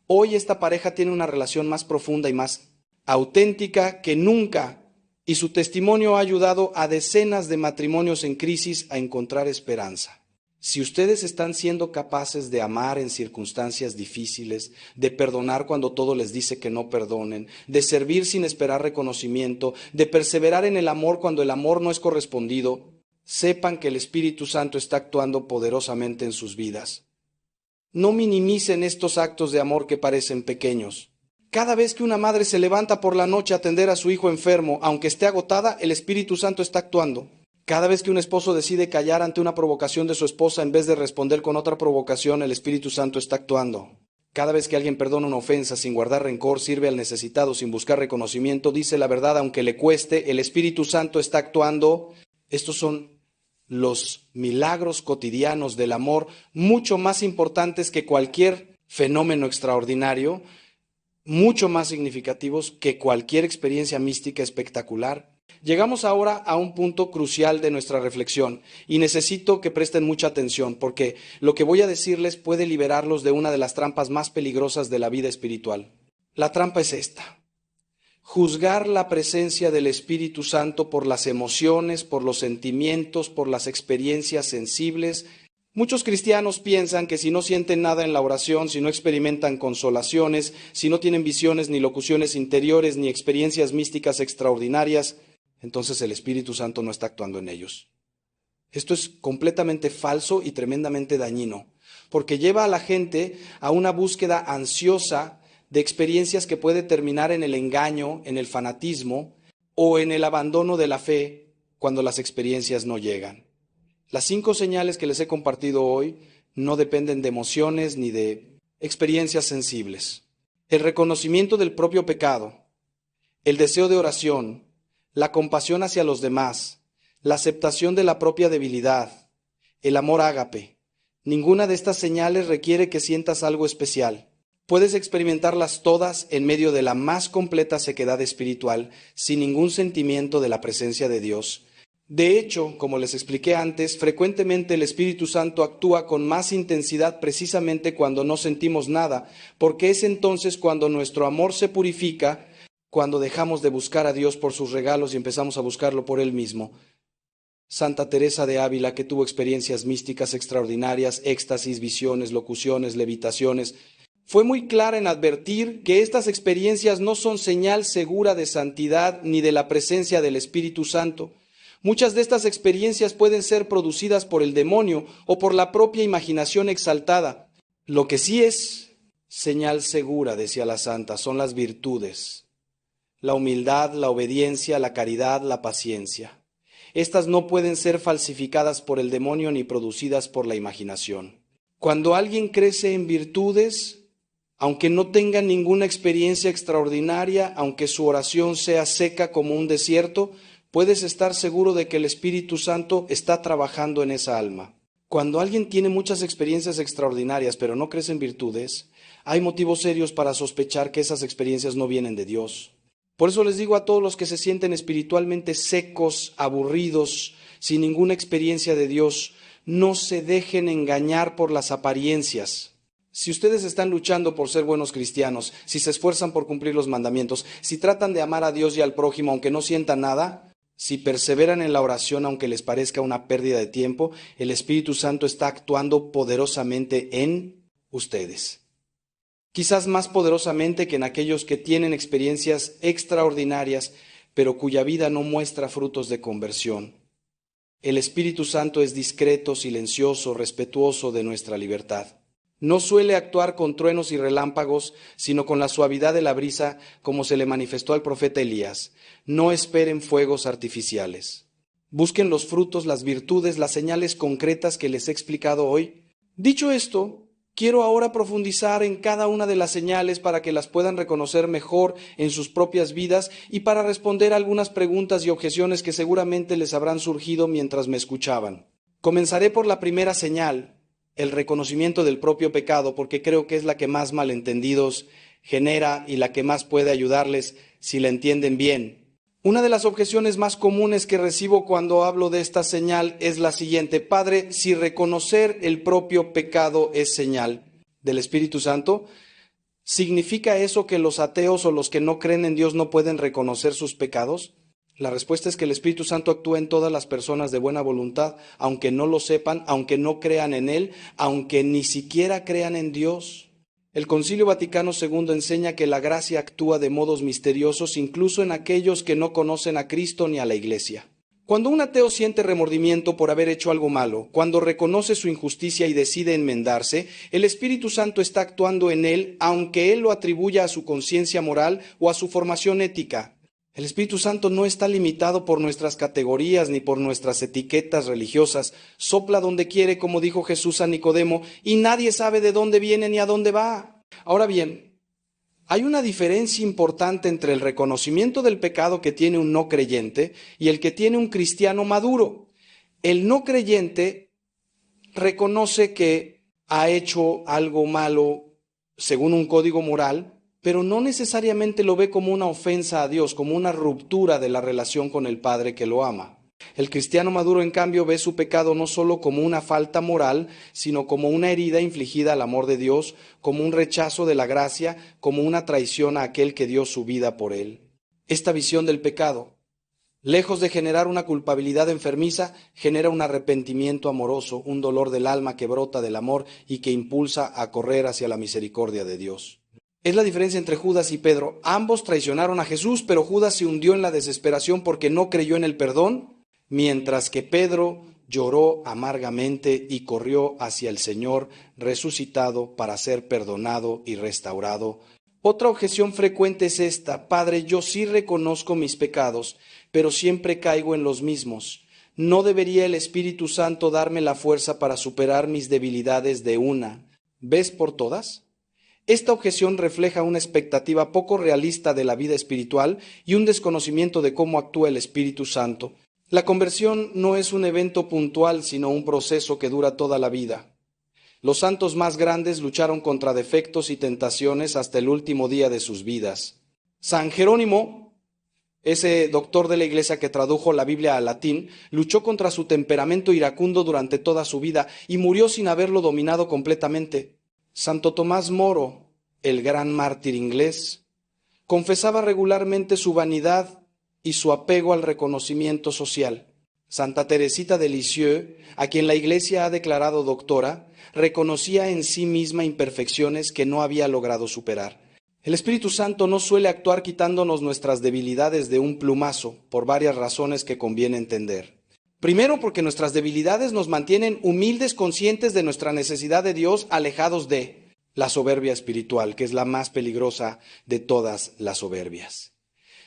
A: Hoy esta pareja tiene una relación más profunda y más auténtica que nunca, y su testimonio ha ayudado a decenas de matrimonios en crisis a encontrar esperanza. Si ustedes están siendo capaces de amar en circunstancias difíciles, de perdonar cuando todo les dice que no perdonen, de servir sin esperar reconocimiento, de perseverar en el amor cuando el amor no es correspondido, sepan que el Espíritu Santo está actuando poderosamente en sus vidas. No minimicen estos actos de amor que parecen pequeños. Cada vez que una madre se levanta por la noche a atender a su hijo enfermo, aunque esté agotada, el Espíritu Santo está actuando. Cada vez que un esposo decide callar ante una provocación de su esposa en vez de responder con otra provocación, el Espíritu Santo está actuando. Cada vez que alguien perdona una ofensa sin guardar rencor, sirve al necesitado sin buscar reconocimiento, dice la verdad aunque le cueste, el Espíritu Santo está actuando. Estos son los milagros cotidianos del amor, mucho más importantes que cualquier fenómeno extraordinario, mucho más significativos que cualquier experiencia mística espectacular. Llegamos ahora a un punto crucial de nuestra reflexión y necesito que presten mucha atención porque lo que voy a decirles puede liberarlos de una de las trampas más peligrosas de la vida espiritual. La trampa es esta: juzgar la presencia del Espíritu Santo por las emociones, por los sentimientos, por las experiencias sensibles. Muchos cristianos piensan que si no sienten nada en la oración, si no experimentan consolaciones, si no tienen visiones ni locuciones interiores ni experiencias místicas extraordinarias, entonces el Espíritu Santo no está actuando en ellos. Esto es completamente falso y tremendamente dañino, porque lleva a la gente a una búsqueda ansiosa de experiencias que puede terminar en el engaño, en el fanatismo o en el abandono de la fe cuando las experiencias no llegan. Las 5 señales que les he compartido hoy no dependen de emociones ni de experiencias sensibles. El reconocimiento del propio pecado, el deseo de oración, la compasión hacia los demás, la aceptación de la propia debilidad, el amor ágape. Ninguna de estas señales requiere que sientas algo especial. Puedes experimentarlas todas en medio de la más completa sequedad espiritual, sin ningún sentimiento de la presencia de Dios. De hecho, como les expliqué antes, frecuentemente el Espíritu Santo actúa con más intensidad precisamente cuando no sentimos nada, porque es entonces cuando nuestro amor se purifica, cuando dejamos de buscar a Dios por sus regalos y empezamos a buscarlo por Él mismo. Santa Teresa de Ávila, que tuvo experiencias místicas extraordinarias, éxtasis, visiones, locuciones, levitaciones, fue muy clara en advertir que estas experiencias no son señal segura de santidad ni de la presencia del Espíritu Santo. Muchas de estas experiencias pueden ser producidas por el demonio o por la propia imaginación exaltada. Lo que sí es señal segura, decía la santa, son las virtudes: la humildad, la obediencia, la caridad, la paciencia. Estas no pueden ser falsificadas por el demonio ni producidas por la imaginación. Cuando alguien crece en virtudes, aunque no tenga ninguna experiencia extraordinaria, aunque su oración sea seca como un desierto, puedes estar seguro de que el Espíritu Santo está trabajando en esa alma. Cuando alguien tiene muchas experiencias extraordinarias pero no crece en virtudes, hay motivos serios para sospechar que esas experiencias no vienen de Dios. Por eso les digo a todos los que se sienten espiritualmente secos, aburridos, sin ninguna experiencia de Dios, no se dejen engañar por las apariencias. Si ustedes están luchando por ser buenos cristianos, si se esfuerzan por cumplir los mandamientos, si tratan de amar a Dios y al prójimo aunque no sientan nada, si perseveran en la oración aunque les parezca una pérdida de tiempo, el Espíritu Santo está actuando poderosamente en ustedes. Quizás más poderosamente que en aquellos que tienen experiencias extraordinarias, pero cuya vida no muestra frutos de conversión. El Espíritu Santo es discreto, silencioso, respetuoso de nuestra libertad. No suele actuar con truenos y relámpagos, sino con la suavidad de la brisa, como se le manifestó al profeta Elías. No esperen fuegos artificiales. Busquen los frutos, las virtudes, las señales concretas que les he explicado hoy. Dicho esto, quiero ahora profundizar en cada una de las señales para que las puedan reconocer mejor en sus propias vidas y para responder algunas preguntas y objeciones que seguramente les habrán surgido mientras me escuchaban. Comenzaré por la primera señal, el reconocimiento del propio pecado, porque creo que es la que más malentendidos genera y la que más puede ayudarles si la entienden bien. Una de las objeciones más comunes que recibo cuando hablo de esta señal es la siguiente: Padre, si reconocer el propio pecado es señal del Espíritu Santo, ¿significa eso que los ateos o los que no creen en Dios no pueden reconocer sus pecados? La respuesta es que el Espíritu Santo actúa en todas las personas de buena voluntad, aunque no lo sepan, aunque no crean en Él, aunque ni siquiera crean en Dios. El Concilio Vaticano II enseña que la gracia actúa de modos misteriosos incluso en aquellos que no conocen a Cristo ni a la Iglesia. Cuando un ateo siente remordimiento por haber hecho algo malo, cuando reconoce su injusticia y decide enmendarse, el Espíritu Santo está actuando en él, aunque él lo atribuya a su conciencia moral o a su formación ética. El Espíritu Santo no está limitado por nuestras categorías ni por nuestras etiquetas religiosas. Sopla donde quiere, como dijo Jesús a Nicodemo, y nadie sabe de dónde viene ni a dónde va. Ahora bien, hay una diferencia importante entre el reconocimiento del pecado que tiene un no creyente y el que tiene un cristiano maduro. El no creyente reconoce que ha hecho algo malo según un código moral, pero no necesariamente lo ve como una ofensa a Dios, como una ruptura de la relación con el Padre que lo ama. El cristiano maduro, en cambio, ve su pecado no solo como una falta moral, sino como una herida infligida al amor de Dios, como un rechazo de la gracia, como una traición a aquel que dio su vida por él. Esta visión del pecado, lejos de generar una culpabilidad enfermiza, genera un arrepentimiento amoroso, un dolor del alma que brota del amor y que impulsa a correr hacia la misericordia de Dios. Es la diferencia entre Judas y Pedro. Ambos traicionaron a Jesús, pero Judas se hundió en la desesperación porque no creyó en el perdón, mientras que Pedro lloró amargamente y corrió hacia el Señor resucitado para ser perdonado y restaurado. Otra objeción frecuente es esta: Padre, yo sí reconozco mis pecados, pero siempre caigo en los mismos. ¿No debería el Espíritu Santo darme la fuerza para superar mis debilidades de una vez por todas? Esta objeción refleja una expectativa poco realista de la vida espiritual y un desconocimiento de cómo actúa el Espíritu Santo. La conversión no es un evento puntual, sino un proceso que dura toda la vida. Los santos más grandes lucharon contra defectos y tentaciones hasta el último día de sus vidas. San Jerónimo, ese doctor de la Iglesia que tradujo la Biblia al latín, luchó contra su temperamento iracundo durante toda su vida y murió sin haberlo dominado completamente. Santo Tomás Moro, el gran mártir inglés, confesaba regularmente su vanidad y su apego al reconocimiento social. Santa Teresita de Lisieux, a quien la Iglesia ha declarado doctora, reconocía en sí misma imperfecciones que no había logrado superar. El Espíritu Santo no suele actuar quitándonos nuestras debilidades de un plumazo, por varias razones que conviene entender. Primero, porque nuestras debilidades nos mantienen humildes, conscientes de nuestra necesidad de Dios, alejados de la soberbia espiritual, que es la más peligrosa de todas las soberbias.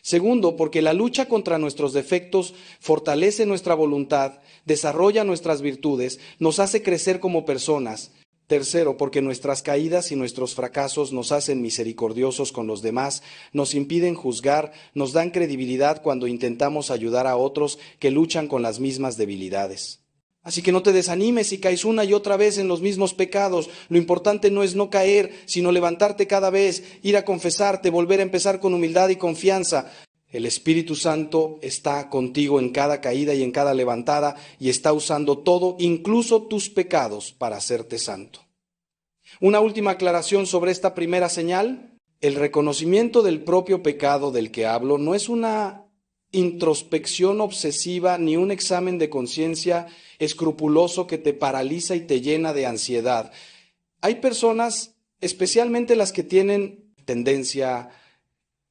A: Segundo, porque la lucha contra nuestros defectos fortalece nuestra voluntad, desarrolla nuestras virtudes, nos hace crecer como personas. Tercero, porque nuestras caídas y nuestros fracasos nos hacen misericordiosos con los demás, nos impiden juzgar, nos dan credibilidad cuando intentamos ayudar a otros que luchan con las mismas debilidades. Así que no te desanimes si caes una y otra vez en los mismos pecados. Lo importante no es no caer, sino levantarte cada vez, ir a confesarte, volver a empezar con humildad y confianza. El Espíritu Santo está contigo en cada caída y en cada levantada y está usando todo, incluso tus pecados, para hacerte santo. Una última aclaración sobre esta primera señal. El reconocimiento del propio pecado del que hablo no es una introspección obsesiva ni un examen de conciencia escrupuloso que te paraliza y te llena de ansiedad. Hay personas, especialmente las que tienen tendencia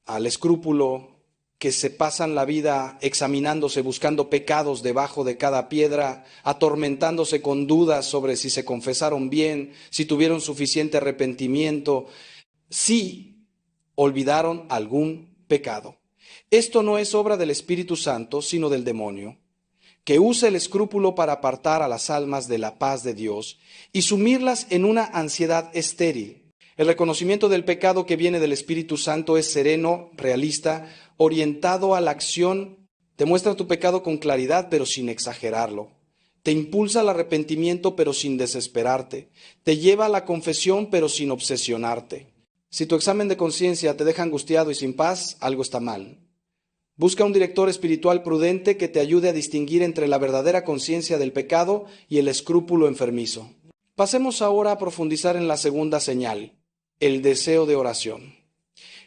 A: al escrúpulo, que se pasan la vida examinándose, buscando pecados debajo de cada piedra, atormentándose con dudas sobre si se confesaron bien, si tuvieron suficiente arrepentimiento, si olvidaron algún pecado. Esto no es obra del Espíritu Santo, sino del demonio, que usa el escrúpulo para apartar a las almas de la paz de Dios y sumirlas en una ansiedad estéril. El reconocimiento del pecado que viene del Espíritu Santo es sereno, realista, orientado a la acción. Te muestra tu pecado con claridad, pero sin exagerarlo. Te impulsa al arrepentimiento, pero sin desesperarte. Te lleva a la confesión, pero sin obsesionarte. Si tu examen de conciencia te deja angustiado y sin paz, algo está mal. Busca un director espiritual prudente que te ayude a distinguir entre la verdadera conciencia del pecado y el escrúpulo enfermizo. Pasemos ahora a profundizar en la segunda señal, el deseo de oración.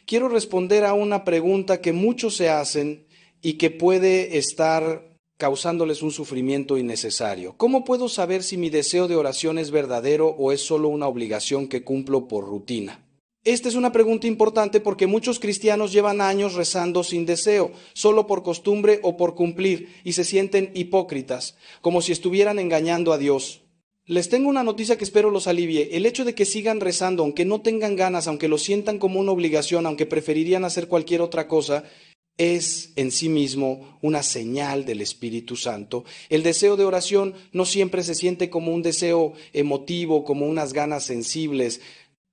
A: Quiero responder a una pregunta que muchos se hacen y que puede estar causándoles un sufrimiento innecesario. ¿Cómo puedo saber si mi deseo de oración es verdadero o es solo una obligación que cumplo por rutina? Esta es una pregunta importante porque muchos cristianos llevan años rezando sin deseo, solo por costumbre o por cumplir, y se sienten hipócritas, como si estuvieran engañando a Dios. Les tengo una noticia que espero los alivie. El hecho de que sigan rezando, aunque no tengan ganas, aunque lo sientan como una obligación, aunque preferirían hacer cualquier otra cosa, es en sí mismo una señal del Espíritu Santo. El deseo de oración no siempre se siente como un deseo emotivo, como unas ganas sensibles.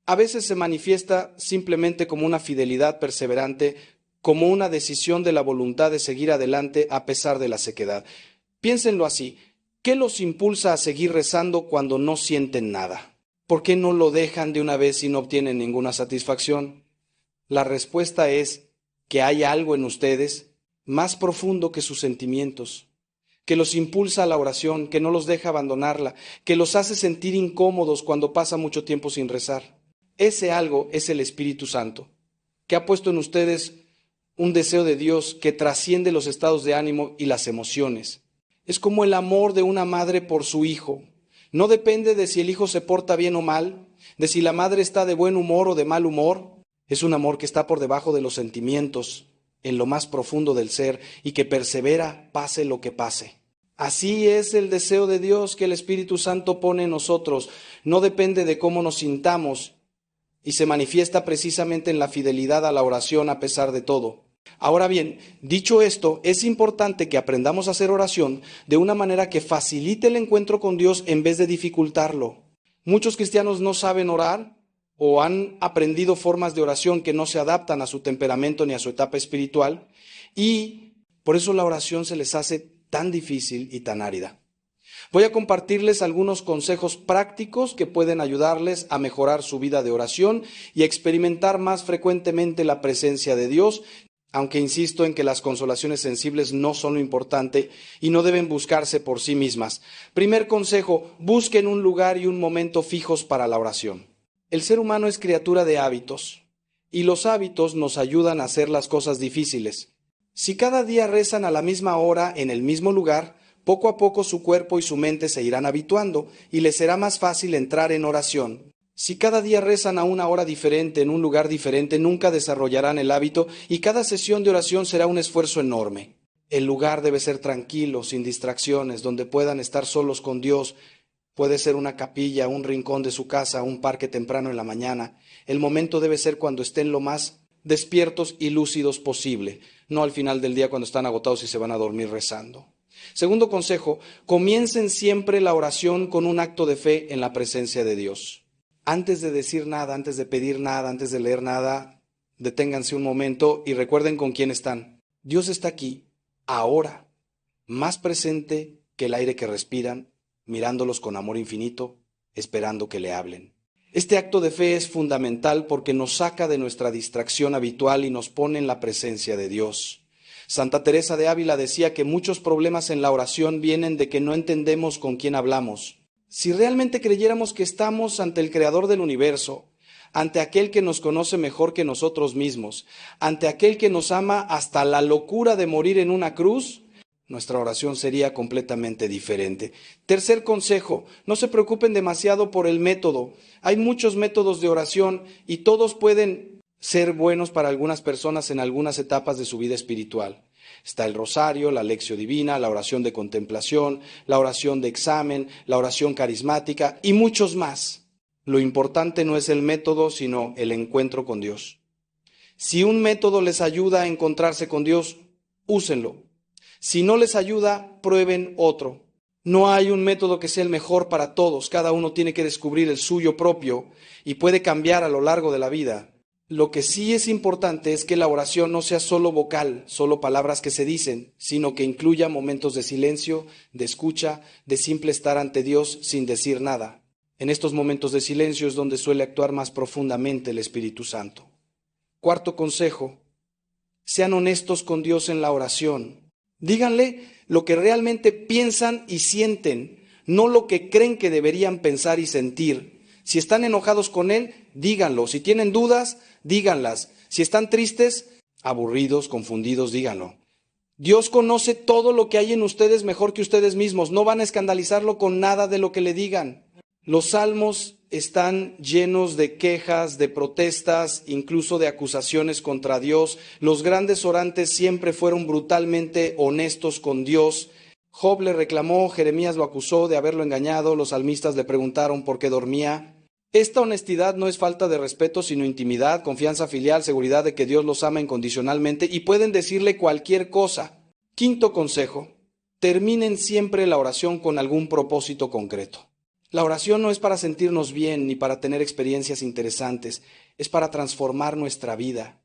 A: A veces se manifiesta simplemente como una fidelidad perseverante, como una decisión de la voluntad de seguir adelante a pesar de la sequedad. Piénsenlo así. ¿Qué los impulsa a seguir rezando cuando no sienten nada? ¿Por qué no lo dejan de una vez y no obtienen ninguna satisfacción? La respuesta es que hay algo en ustedes más profundo que sus sentimientos, que los impulsa a la oración, que no los deja abandonarla, que los hace sentir incómodos cuando pasa mucho tiempo sin rezar. Ese algo es el Espíritu Santo, que ha puesto en ustedes un deseo de Dios que trasciende los estados de ánimo y las emociones. Es como el amor de una madre por su hijo. No depende de si el hijo se porta bien o mal, de si la madre está de buen humor o de mal humor. Es un amor que está por debajo de los sentimientos, en lo más profundo del ser, y que persevera pase lo que pase. Así es el deseo de Dios que el Espíritu Santo pone en nosotros. No depende de cómo nos sintamos y se manifiesta precisamente en la fidelidad a la oración a pesar de todo. Ahora bien, dicho esto, es importante que aprendamos a hacer oración de una manera que facilite el encuentro con Dios en vez de dificultarlo. Muchos cristianos no saben orar o han aprendido formas de oración que no se adaptan a su temperamento ni a su etapa espiritual, y por eso la oración se les hace tan difícil y tan árida. Voy a compartirles algunos consejos prácticos que pueden ayudarles a mejorar su vida de oración y a experimentar más frecuentemente la presencia de Dios, aunque insisto en que las consolaciones sensibles no son lo importante y no deben buscarse por sí mismas. Primer consejo: busquen un lugar y un momento fijos para la oración. El ser humano es criatura de hábitos, y los hábitos nos ayudan a hacer las cosas difíciles. Si cada día rezan a la misma hora en el mismo lugar, poco a poco su cuerpo y su mente se irán habituando y les será más fácil entrar en oración. Si cada día rezan a una hora diferente, en un lugar diferente, nunca desarrollarán el hábito y cada sesión de oración será un esfuerzo enorme. El lugar debe ser tranquilo, sin distracciones, donde puedan estar solos con Dios. Puede ser una capilla, un rincón de su casa, un parque temprano en la mañana. El momento debe ser cuando estén lo más despiertos y lúcidos posible, no al final del día cuando están agotados y se van a dormir rezando. Segundo consejo: comiencen siempre la oración con un acto de fe en la presencia de Dios. Antes de decir nada, antes de pedir nada, antes de leer nada, deténganse un momento y recuerden con quién están. Dios está aquí, ahora, más presente que el aire que respiran, mirándolos con amor infinito, esperando que le hablen. Este acto de fe es fundamental porque nos saca de nuestra distracción habitual y nos pone en la presencia de Dios. Santa Teresa de Ávila decía que muchos problemas en la oración vienen de que no entendemos con quién hablamos. Si realmente creyéramos que estamos ante el Creador del universo, ante aquel que nos conoce mejor que nosotros mismos, ante aquel que nos ama hasta la locura de morir en una cruz, nuestra oración sería completamente diferente. Tercer consejo: no se preocupen demasiado por el método. Hay muchos métodos de oración y todos pueden ser buenos para algunas personas en algunas etapas de su vida espiritual. Está el rosario, la lección divina, la oración de contemplación, la oración de examen, la oración carismática y muchos más. Lo importante no es el método, sino el encuentro con Dios. Si un método les ayuda a encontrarse con Dios, úsenlo. Si no les ayuda, prueben otro. No hay un método que sea el mejor para todos. Cada uno tiene que descubrir el suyo propio y puede cambiar a lo largo de la vida. Lo que sí es importante es que la oración no sea solo vocal, solo palabras que se dicen, sino que incluya momentos de silencio, de escucha, de simple estar ante Dios sin decir nada. En estos momentos de silencio es donde suele actuar más profundamente el Espíritu Santo. Cuarto consejo: sean honestos con Dios en la oración. Díganle lo que realmente piensan y sienten, no lo que creen que deberían pensar y sentir. Si están enojados con Él, díganlo. Si tienen dudas, díganlas. Si están tristes, aburridos, confundidos, díganlo. Dios conoce todo lo que hay en ustedes mejor que ustedes mismos. No van a escandalizarlo con nada de lo que le digan. Los salmos están llenos de quejas, de protestas, incluso de acusaciones contra Dios. Los grandes orantes siempre fueron brutalmente honestos con Dios. Job le reclamó, Jeremías lo acusó de haberlo engañado, los salmistas le preguntaron por qué dormía. Esta honestidad no es falta de respeto, sino intimidad, confianza filial, seguridad de que Dios los ama incondicionalmente y pueden decirle cualquier cosa. Quinto consejo, terminen siempre la oración con algún propósito concreto. La oración no es para sentirnos bien ni para tener experiencias interesantes, es para transformar nuestra vida,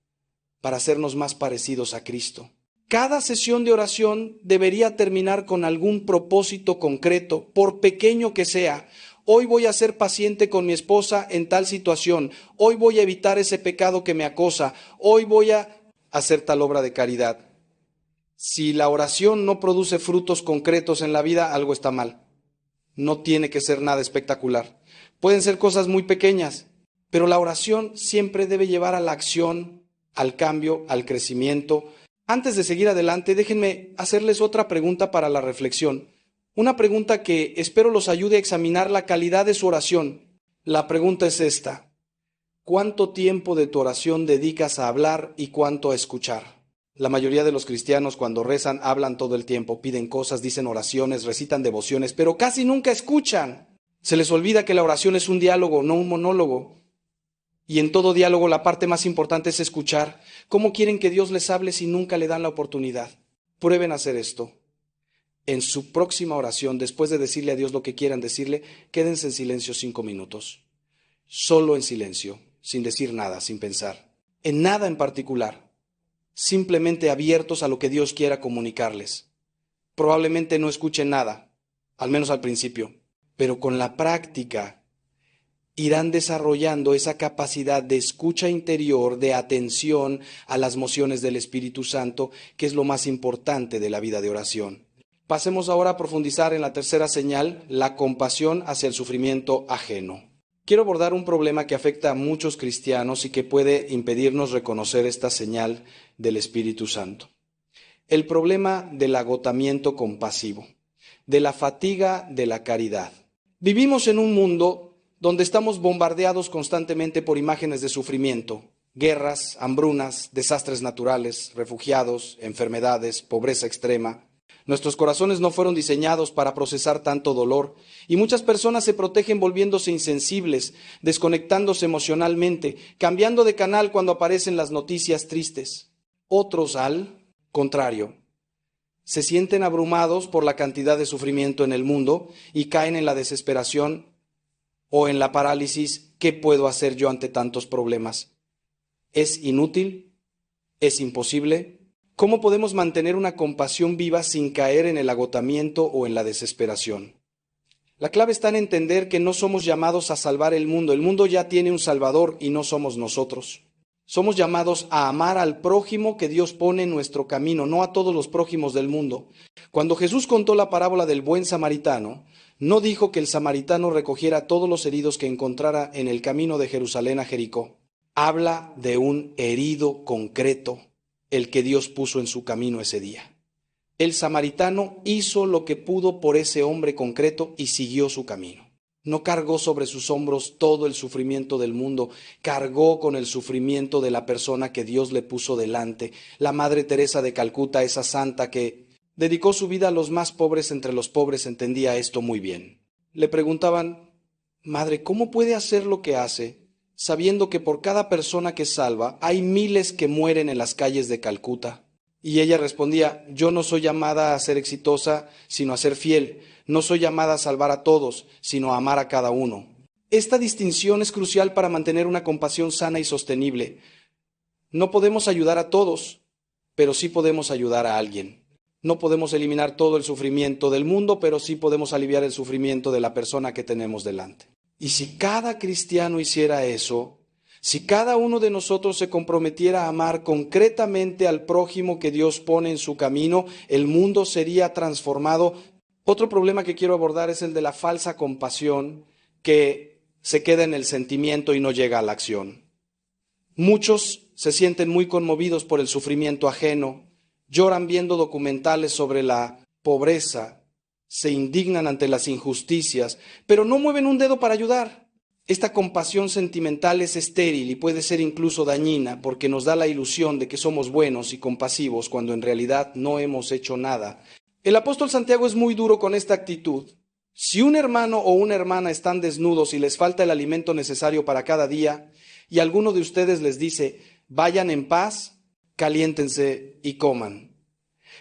A: para hacernos más parecidos a Cristo. Cada sesión de oración debería terminar con algún propósito concreto, por pequeño que sea. Hoy voy a ser paciente con mi esposa en tal situación. Hoy voy a evitar ese pecado que me acosa. Hoy voy a hacer tal obra de caridad. Si la oración no produce frutos concretos en la vida, algo está mal. No tiene que ser nada espectacular. Pueden ser cosas muy pequeñas, pero la oración siempre debe llevar a la acción, al cambio, al crecimiento. Antes de seguir adelante, déjenme hacerles otra pregunta para la reflexión. Una pregunta que espero los ayude a examinar la calidad de su oración. La pregunta es esta: ¿cuánto tiempo de tu oración dedicas a hablar y cuánto a escuchar? La mayoría de los cristianos cuando rezan hablan todo el tiempo, piden cosas, dicen oraciones, recitan devociones, pero casi nunca escuchan. Se les olvida que la oración es un diálogo, no un monólogo. Y en todo diálogo la parte más importante es escuchar. ¿Cómo quieren que Dios les hable si nunca le dan la oportunidad? Prueben a hacer esto. En su próxima oración, después de decirle a Dios lo que quieran decirle, quédense en silencio 5 minutos. Solo en silencio, sin decir nada, sin pensar. En nada en particular. Simplemente abiertos a lo que Dios quiera comunicarles. Probablemente no escuchen nada, al menos al principio, pero con la práctica irán desarrollando esa capacidad de escucha interior, de atención a las mociones del Espíritu Santo, que es lo más importante de la vida de oración. Pasemos ahora a profundizar en la tercera señal, la compasión hacia el sufrimiento ajeno. Quiero abordar un problema que afecta a muchos cristianos y que puede impedirnos reconocer esta señal del Espíritu Santo. El problema del agotamiento compasivo, de la fatiga de la caridad. Vivimos en un mundo donde estamos bombardeados constantemente por imágenes de sufrimiento, guerras, hambrunas, desastres naturales, refugiados, enfermedades, pobreza extrema. Nuestros corazones no fueron diseñados para procesar tanto dolor y muchas personas se protegen volviéndose insensibles, desconectándose emocionalmente, cambiando de canal cuando aparecen las noticias tristes. Otros, al contrario, se sienten abrumados por la cantidad de sufrimiento en el mundo y caen en la desesperación o en la parálisis. ¿Qué puedo hacer yo ante tantos problemas? ¿Es inútil? ¿Es imposible? ¿Cómo podemos mantener una compasión viva sin caer en el agotamiento o en la desesperación? La clave está en entender que no somos llamados a salvar el mundo. El mundo ya tiene un Salvador y no somos nosotros. Somos llamados a amar al prójimo que Dios pone en nuestro camino, no a todos los prójimos del mundo. Cuando Jesús contó la parábola del buen samaritano, no dijo que el samaritano recogiera a todos los heridos que encontrara en el camino de Jerusalén a Jericó. Habla de un herido concreto, el que Dios puso en su camino ese día. El samaritano hizo lo que pudo por ese hombre concreto y siguió su camino. No cargó sobre sus hombros todo el sufrimiento del mundo, cargó con el sufrimiento de la persona que Dios le puso delante. La Madre Teresa de Calcuta, esa santa que dedicó su vida a los más pobres entre los pobres, entendía esto muy bien. Le preguntaban: Madre, ¿cómo puede hacer lo que hace, sabiendo que por cada persona que salva hay miles que mueren en las calles de Calcuta? Y ella respondía: yo no soy llamada a ser exitosa, sino a ser fiel. No soy llamada a salvar a todos, sino a amar a cada uno. Esta distinción es crucial para mantener una compasión sana y sostenible. No podemos ayudar a todos, pero sí podemos ayudar a alguien. No podemos eliminar todo el sufrimiento del mundo, pero sí podemos aliviar el sufrimiento de la persona que tenemos delante. Y si cada cristiano hiciera eso, si cada uno de nosotros se comprometiera a amar concretamente al prójimo que Dios pone en su camino, el mundo sería transformado. Otro problema que quiero abordar es el de la falsa compasión que se queda en el sentimiento y no llega a la acción. Muchos se sienten muy conmovidos por el sufrimiento ajeno, lloran viendo documentales sobre la pobreza, se indignan ante las injusticias, pero no mueven un dedo para ayudar. Esta compasión sentimental es estéril y puede ser incluso dañina porque nos da la ilusión de que somos buenos y compasivos cuando en realidad no hemos hecho nada. El apóstol Santiago es muy duro con esta actitud. Si un hermano o una hermana están desnudos y les falta el alimento necesario para cada día, y alguno de ustedes les dice, vayan en paz, caliéntense y coman,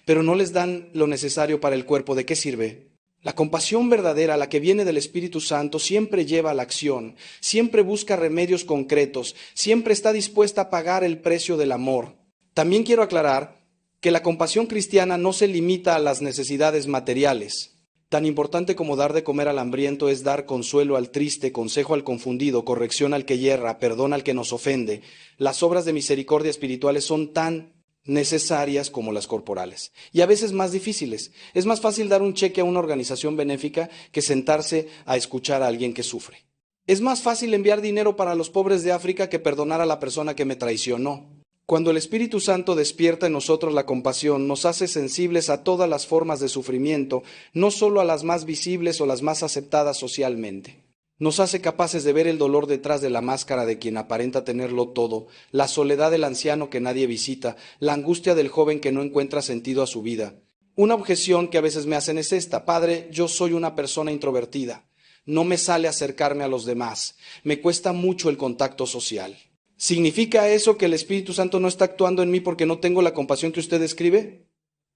A: pero no les dan lo necesario para el cuerpo, ¿de qué sirve? La compasión verdadera, la que viene del Espíritu Santo, siempre lleva a la acción, siempre busca remedios concretos, siempre está dispuesta a pagar el precio del amor. También quiero aclarar que la compasión cristiana no se limita a las necesidades materiales. Tan importante como dar de comer al hambriento es dar consuelo al triste, consejo al confundido, corrección al que yerra, perdón al que nos ofende. Las obras de misericordia espirituales son tan necesarias como las corporales, y a veces más difíciles. Es más fácil dar un cheque a una organización benéfica que sentarse a escuchar a alguien que sufre. Es más fácil enviar dinero para los pobres de África que perdonar a la persona que me traicionó. Cuando el Espíritu Santo despierta en nosotros la compasión, nos hace sensibles a todas las formas de sufrimiento, no solo a las más visibles o las más aceptadas socialmente. Nos hace capaces de ver el dolor detrás de la máscara de quien aparenta tenerlo todo, la soledad del anciano que nadie visita, la angustia del joven que no encuentra sentido a su vida. Una objeción que a veces me hacen es esta: Padre, yo soy una persona introvertida, no me sale acercarme a los demás, me cuesta mucho el contacto social. ¿Significa eso que el Espíritu Santo no está actuando en mí porque no tengo la compasión que usted describe?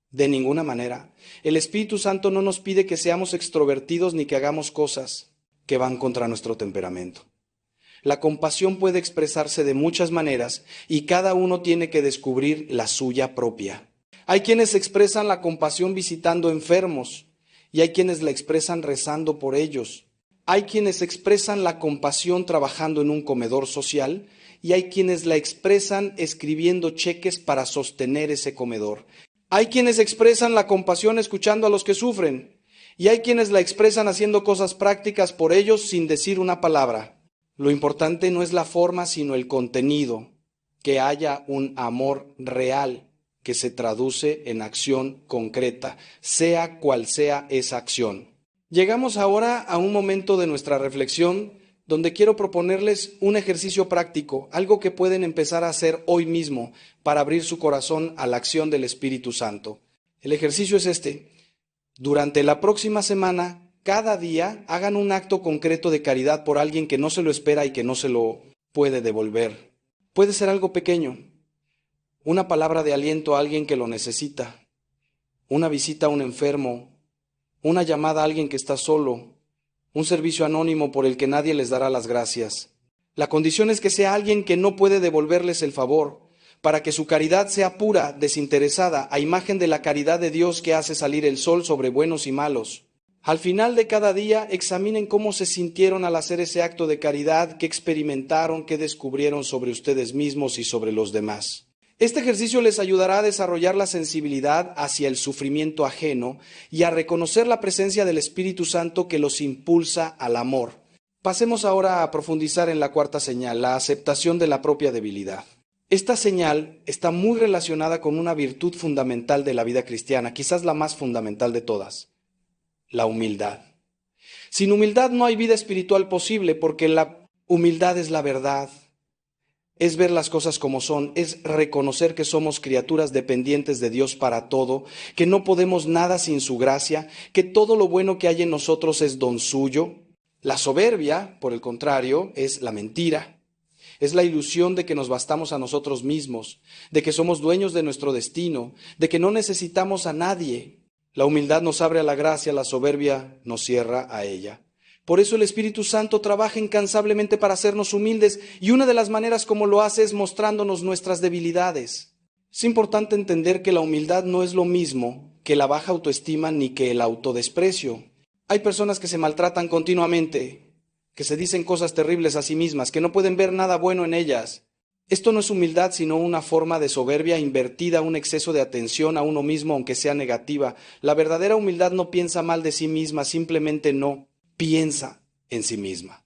A: De ninguna manera. El Espíritu Santo no nos pide que seamos extrovertidos ni que hagamos cosas que van contra nuestro temperamento. La compasión puede expresarse de muchas maneras y cada uno tiene que descubrir la suya propia. Hay quienes expresan la compasión visitando enfermos y hay quienes la expresan rezando por ellos. Hay quienes expresan la compasión trabajando en un comedor social y hay quienes la expresan escribiendo cheques para sostener ese comedor. Hay quienes expresan la compasión escuchando a los que sufren y hay quienes la expresan haciendo cosas prácticas por ellos sin decir una palabra. Lo importante no es la forma, sino el contenido, que haya un amor real que se traduce en acción concreta, sea cual sea esa acción. Llegamos ahora a un momento de nuestra reflexión donde quiero proponerles un ejercicio práctico, algo que pueden empezar a hacer hoy mismo para abrir su corazón a la acción del Espíritu Santo. El ejercicio es este: durante la próxima semana, cada día, hagan un acto concreto de caridad por alguien que no se lo espera y que no se lo puede devolver. Puede ser algo pequeño, una palabra de aliento a alguien que lo necesita, una visita a un enfermo, una llamada a alguien que está solo, un servicio anónimo por el que nadie les dará las gracias. La condición es que sea alguien que no puede devolverles el favor, para que su caridad sea pura, desinteresada, a imagen de la caridad de Dios que hace salir el sol sobre buenos y malos. Al final de cada día, examinen cómo se sintieron al hacer ese acto de caridad, qué experimentaron, qué descubrieron sobre ustedes mismos y sobre los demás. Este ejercicio les ayudará a desarrollar la sensibilidad hacia el sufrimiento ajeno y a reconocer la presencia del Espíritu Santo que los impulsa al amor. Pasemos ahora a profundizar en la cuarta señal, la aceptación de la propia debilidad. Esta señal está muy relacionada con una virtud fundamental de la vida cristiana, quizás la más fundamental de todas: la humildad. Sin humildad no hay vida espiritual posible, porque la humildad es la verdad. Es ver las cosas como son, es reconocer que somos criaturas dependientes de Dios para todo, que no podemos nada sin su gracia, que todo lo bueno que hay en nosotros es don suyo. La soberbia, por el contrario, es la mentira. Es la ilusión de que nos bastamos a nosotros mismos, de que somos dueños de nuestro destino, de que no necesitamos a nadie. La humildad nos abre a la gracia, la soberbia nos cierra a ella. Por eso el Espíritu Santo trabaja incansablemente para hacernos humildes, y una de las maneras como lo hace es mostrándonos nuestras debilidades. Es importante entender que la humildad no es lo mismo que la baja autoestima ni que el autodesprecio. Hay personas que se maltratan continuamente, que se dicen cosas terribles a sí mismas, que no pueden ver nada bueno en ellas. Esto no es humildad, sino una forma de soberbia invertida, un exceso de atención a uno mismo, aunque sea negativa. La verdadera humildad no piensa mal de sí misma, simplemente no piensa en sí misma.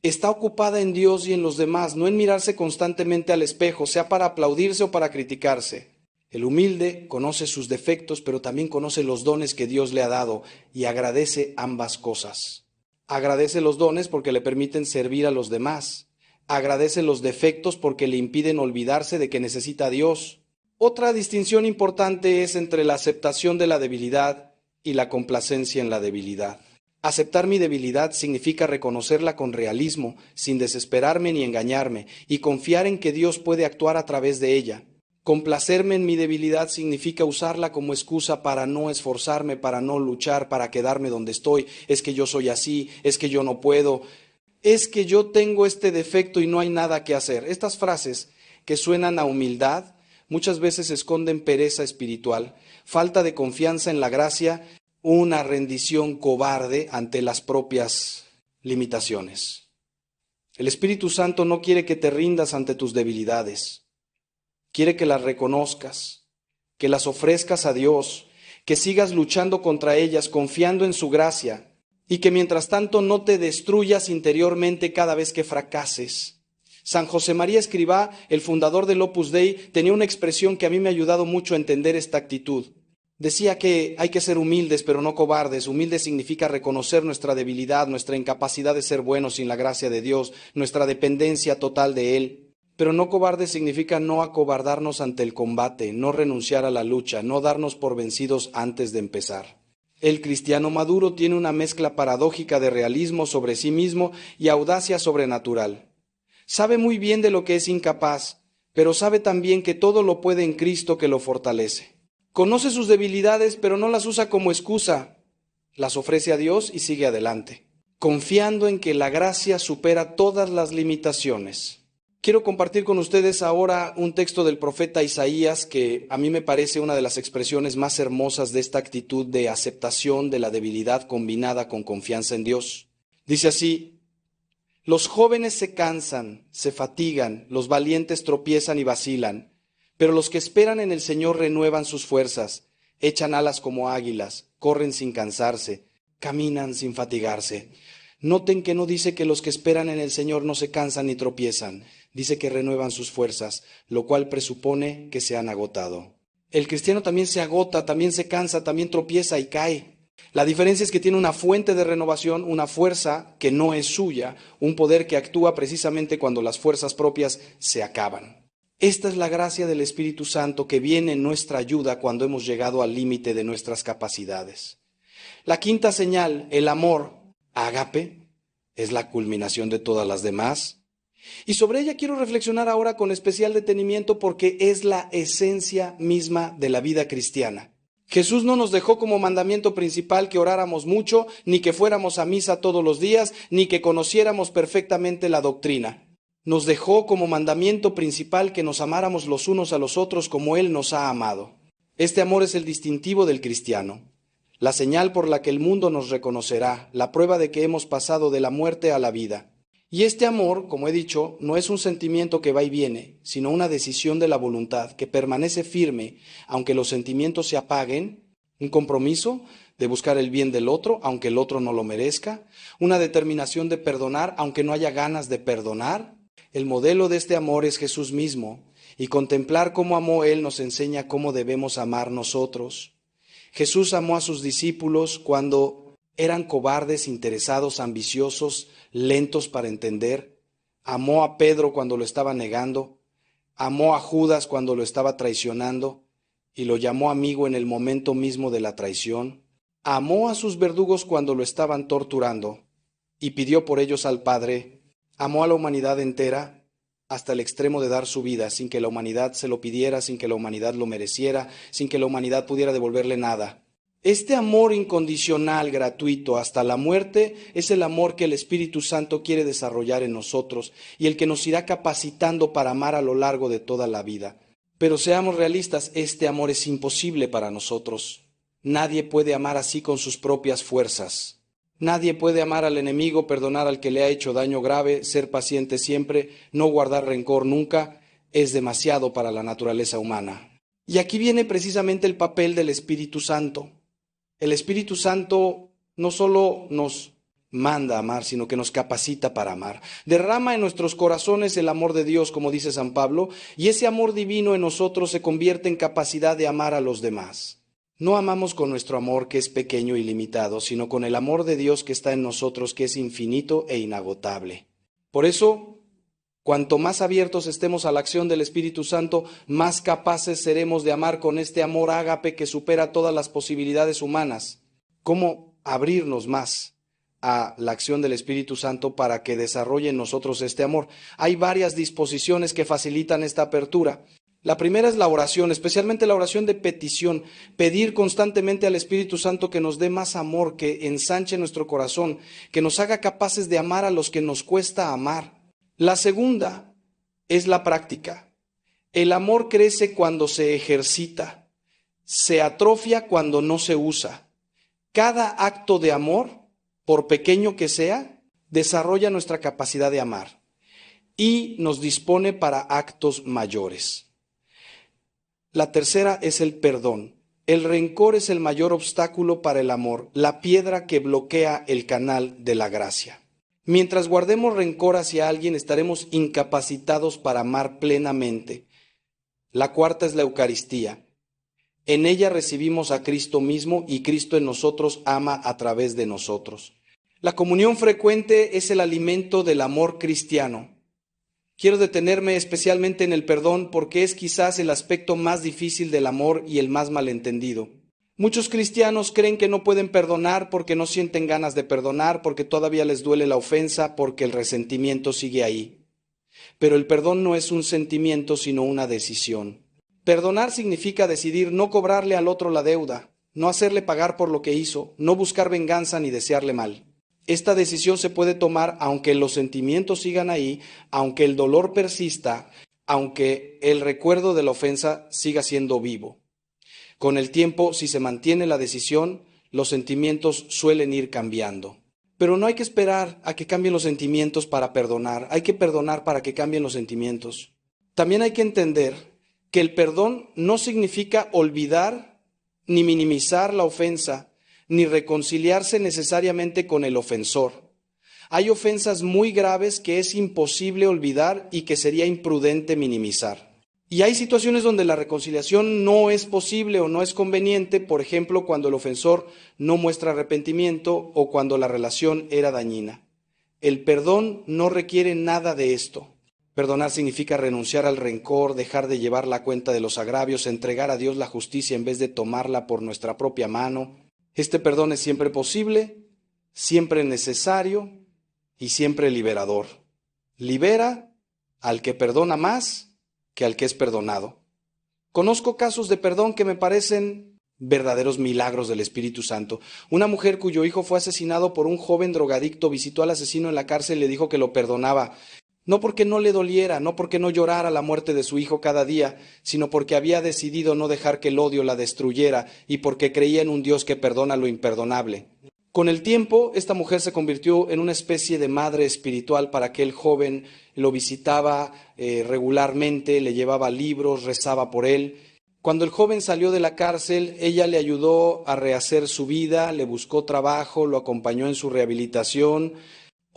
A: Está ocupada en Dios y en los demás, no en mirarse constantemente al espejo, sea para aplaudirse o para criticarse. El humilde conoce sus defectos, pero también conoce los dones que Dios le ha dado y agradece ambas cosas. Agradece los dones porque le permiten servir a los demás. Agradece los defectos porque le impiden olvidarse de que necesita a Dios. Otra distinción importante es entre la aceptación de la debilidad y la complacencia en la debilidad. Aceptar mi debilidad significa reconocerla con realismo, sin desesperarme ni engañarme, y confiar en que Dios puede actuar a través de ella. Complacerme en mi debilidad significa usarla como excusa para no esforzarme, para no luchar, para quedarme donde estoy. Es que yo soy así, es que yo no puedo, es que yo tengo este defecto y no hay nada que hacer. Estas frases que suenan a humildad muchas veces esconden pereza espiritual, falta de confianza en la gracia, una rendición cobarde ante las propias limitaciones. El Espíritu Santo no quiere que te rindas ante tus debilidades. Quiere que las reconozcas, que las ofrezcas a Dios, que sigas luchando contra ellas, confiando en su gracia, y que mientras tanto no te destruyas interiormente cada vez que fracases. San José María Escrivá, el fundador del Opus Dei, tenía una expresión que a mí me ha ayudado mucho a entender esta actitud. Decía que hay que ser humildes, pero no cobardes. Humilde significa reconocer nuestra debilidad, nuestra incapacidad de ser buenos sin la gracia de Dios, nuestra dependencia total de Él. Pero no cobarde significa no acobardarnos ante el combate, no renunciar a la lucha, no darnos por vencidos antes de empezar. El cristiano maduro tiene una mezcla paradójica de realismo sobre sí mismo y audacia sobrenatural. Sabe muy bien de lo que es incapaz, pero sabe también que todo lo puede en Cristo que lo fortalece. Conoce sus debilidades, pero no las usa como excusa. Las ofrece a Dios y sigue adelante, confiando en que la gracia supera todas las limitaciones. Quiero compartir con ustedes ahora un texto del profeta Isaías que a mí me parece una de las expresiones más hermosas de esta actitud de aceptación de la debilidad combinada con confianza en Dios. Dice así: los jóvenes se cansan, se fatigan, los valientes tropiezan y vacilan, pero los que esperan en el Señor renuevan sus fuerzas, echan alas como águilas, corren sin cansarse, caminan sin fatigarse. Noten que no dice que los que esperan en el Señor no se cansan ni tropiezan, dice que renuevan sus fuerzas, lo cual presupone que se han agotado. El cristiano también se agota, también se cansa, también tropieza y cae. La diferencia es que tiene una fuente de renovación, una fuerza que no es suya, un poder que actúa precisamente cuando las fuerzas propias se acaban. Esta es la gracia del Espíritu Santo que viene en nuestra ayuda cuando hemos llegado al límite de nuestras capacidades. La quinta señal, el amor, ágape, es la culminación de todas las demás. Y sobre ella quiero reflexionar ahora con especial detenimiento porque es la esencia misma de la vida cristiana. Jesús no nos dejó como mandamiento principal que oráramos mucho, ni que fuéramos a misa todos los días, ni que conociéramos perfectamente la doctrina. Nos dejó como mandamiento principal que nos amáramos los unos a los otros como Él nos ha amado. Este amor es el distintivo del cristiano, la señal por la que el mundo nos reconocerá, la prueba de que hemos pasado de la muerte a la vida. Y este amor, como he dicho, no es un sentimiento que va y viene, sino una decisión de la voluntad que permanece firme, aunque los sentimientos se apaguen, un compromiso de buscar el bien del otro, aunque el otro no lo merezca, una determinación de perdonar, aunque no haya ganas de perdonar. El modelo de este amor es Jesús mismo, y contemplar cómo amó Él nos enseña cómo debemos amar nosotros. Jesús amó a sus discípulos cuando eran cobardes, interesados, ambiciosos, lentos para entender. Amó a Pedro cuando lo estaba negando. Amó a Judas cuando lo estaba traicionando y lo llamó amigo en el momento mismo de la traición. Amó a sus verdugos cuando lo estaban torturando y pidió por ellos al Padre. Amó a la humanidad entera hasta el extremo de dar su vida, sin que la humanidad se lo pidiera, sin que la humanidad lo mereciera, sin que la humanidad pudiera devolverle nada. Este amor incondicional, gratuito, hasta la muerte, es el amor que el Espíritu Santo quiere desarrollar en nosotros y el que nos irá capacitando para amar a lo largo de toda la vida. Pero seamos realistas, este amor es imposible para nosotros. Nadie puede amar así con sus propias fuerzas. Nadie puede amar al enemigo, perdonar al que le ha hecho daño grave, ser paciente siempre, no guardar rencor nunca. Es demasiado para la naturaleza humana. Y aquí viene precisamente el papel del Espíritu Santo. El Espíritu Santo no solo nos manda a amar, sino que nos capacita para amar. Derrama en nuestros corazones el amor de Dios, como dice San Pablo, y ese amor divino en nosotros se convierte en capacidad de amar a los demás. No amamos con nuestro amor que es pequeño y limitado, sino con el amor de Dios que está en nosotros, que es infinito e inagotable. Por eso, cuanto más abiertos estemos a la acción del Espíritu Santo, más capaces seremos de amar con este amor ágape que supera todas las posibilidades humanas. ¿Cómo abrirnos más? a la acción del Espíritu Santo para que desarrolle en nosotros este amor. Hay varias disposiciones que facilitan esta apertura. La primera es la oración, especialmente la oración de petición, pedir constantemente al Espíritu Santo que nos dé más amor, que ensanche nuestro corazón, que nos haga capaces de amar a los que nos cuesta amar. La segunda es la práctica. El amor crece cuando se ejercita, se atrofia cuando no se usa. Cada acto de amor, por pequeño que sea, desarrolla nuestra capacidad de amar y nos dispone para actos mayores. La tercera es el perdón. El rencor es el mayor obstáculo para el amor, la piedra que bloquea el canal de la gracia. Mientras guardemos rencor hacia alguien, estaremos incapacitados para amar plenamente. La cuarta es la Eucaristía. En ella recibimos a Cristo mismo y Cristo en nosotros ama a través de nosotros. La comunión frecuente es el alimento del amor cristiano. Quiero detenerme especialmente en el perdón porque es quizás el aspecto más difícil del amor y el más malentendido. Muchos cristianos creen que no pueden perdonar porque no sienten ganas de perdonar, porque todavía les duele la ofensa, porque el resentimiento sigue ahí. Pero el perdón no es un sentimiento, sino una decisión. Perdonar significa decidir no cobrarle al otro la deuda, no hacerle pagar por lo que hizo, no buscar venganza ni desearle mal. Esta decisión se puede tomar aunque los sentimientos sigan ahí, aunque el dolor persista, aunque el recuerdo de la ofensa siga siendo vivo. Con el tiempo, si se mantiene la decisión, los sentimientos suelen ir cambiando. Pero no hay que esperar a que cambien los sentimientos para perdonar, hay que perdonar para que cambien los sentimientos. También hay que entender que el perdón no significa olvidar ni minimizar la ofensa, ni reconciliarse necesariamente con el ofensor. Hay ofensas muy graves que es imposible olvidar y que sería imprudente minimizar. Y hay situaciones donde la reconciliación no es posible o no es conveniente, por ejemplo, cuando el ofensor no muestra arrepentimiento o cuando la relación era dañina. El perdón no requiere nada de esto. Perdonar significa renunciar al rencor, dejar de llevar la cuenta de los agravios, entregar a Dios la justicia en vez de tomarla por nuestra propia mano. Este perdón es siempre posible, siempre necesario y siempre liberador. Libera al que perdona más que al que es perdonado. Conozco casos de perdón que me parecen verdaderos milagros del Espíritu Santo. Una mujer cuyo hijo fue asesinado por un joven drogadicto visitó al asesino en la cárcel y le dijo que lo perdonaba. No porque no le doliera, no porque no llorara la muerte de su hijo cada día, sino porque había decidido no dejar que el odio la destruyera y porque creía en un Dios que perdona lo imperdonable. Con el tiempo, esta mujer se convirtió en una especie de madre espiritual para aquel joven, lo visitaba regularmente, le llevaba libros, rezaba por él. Cuando el joven salió de la cárcel, ella le ayudó a rehacer su vida, le buscó trabajo, lo acompañó en su rehabilitación.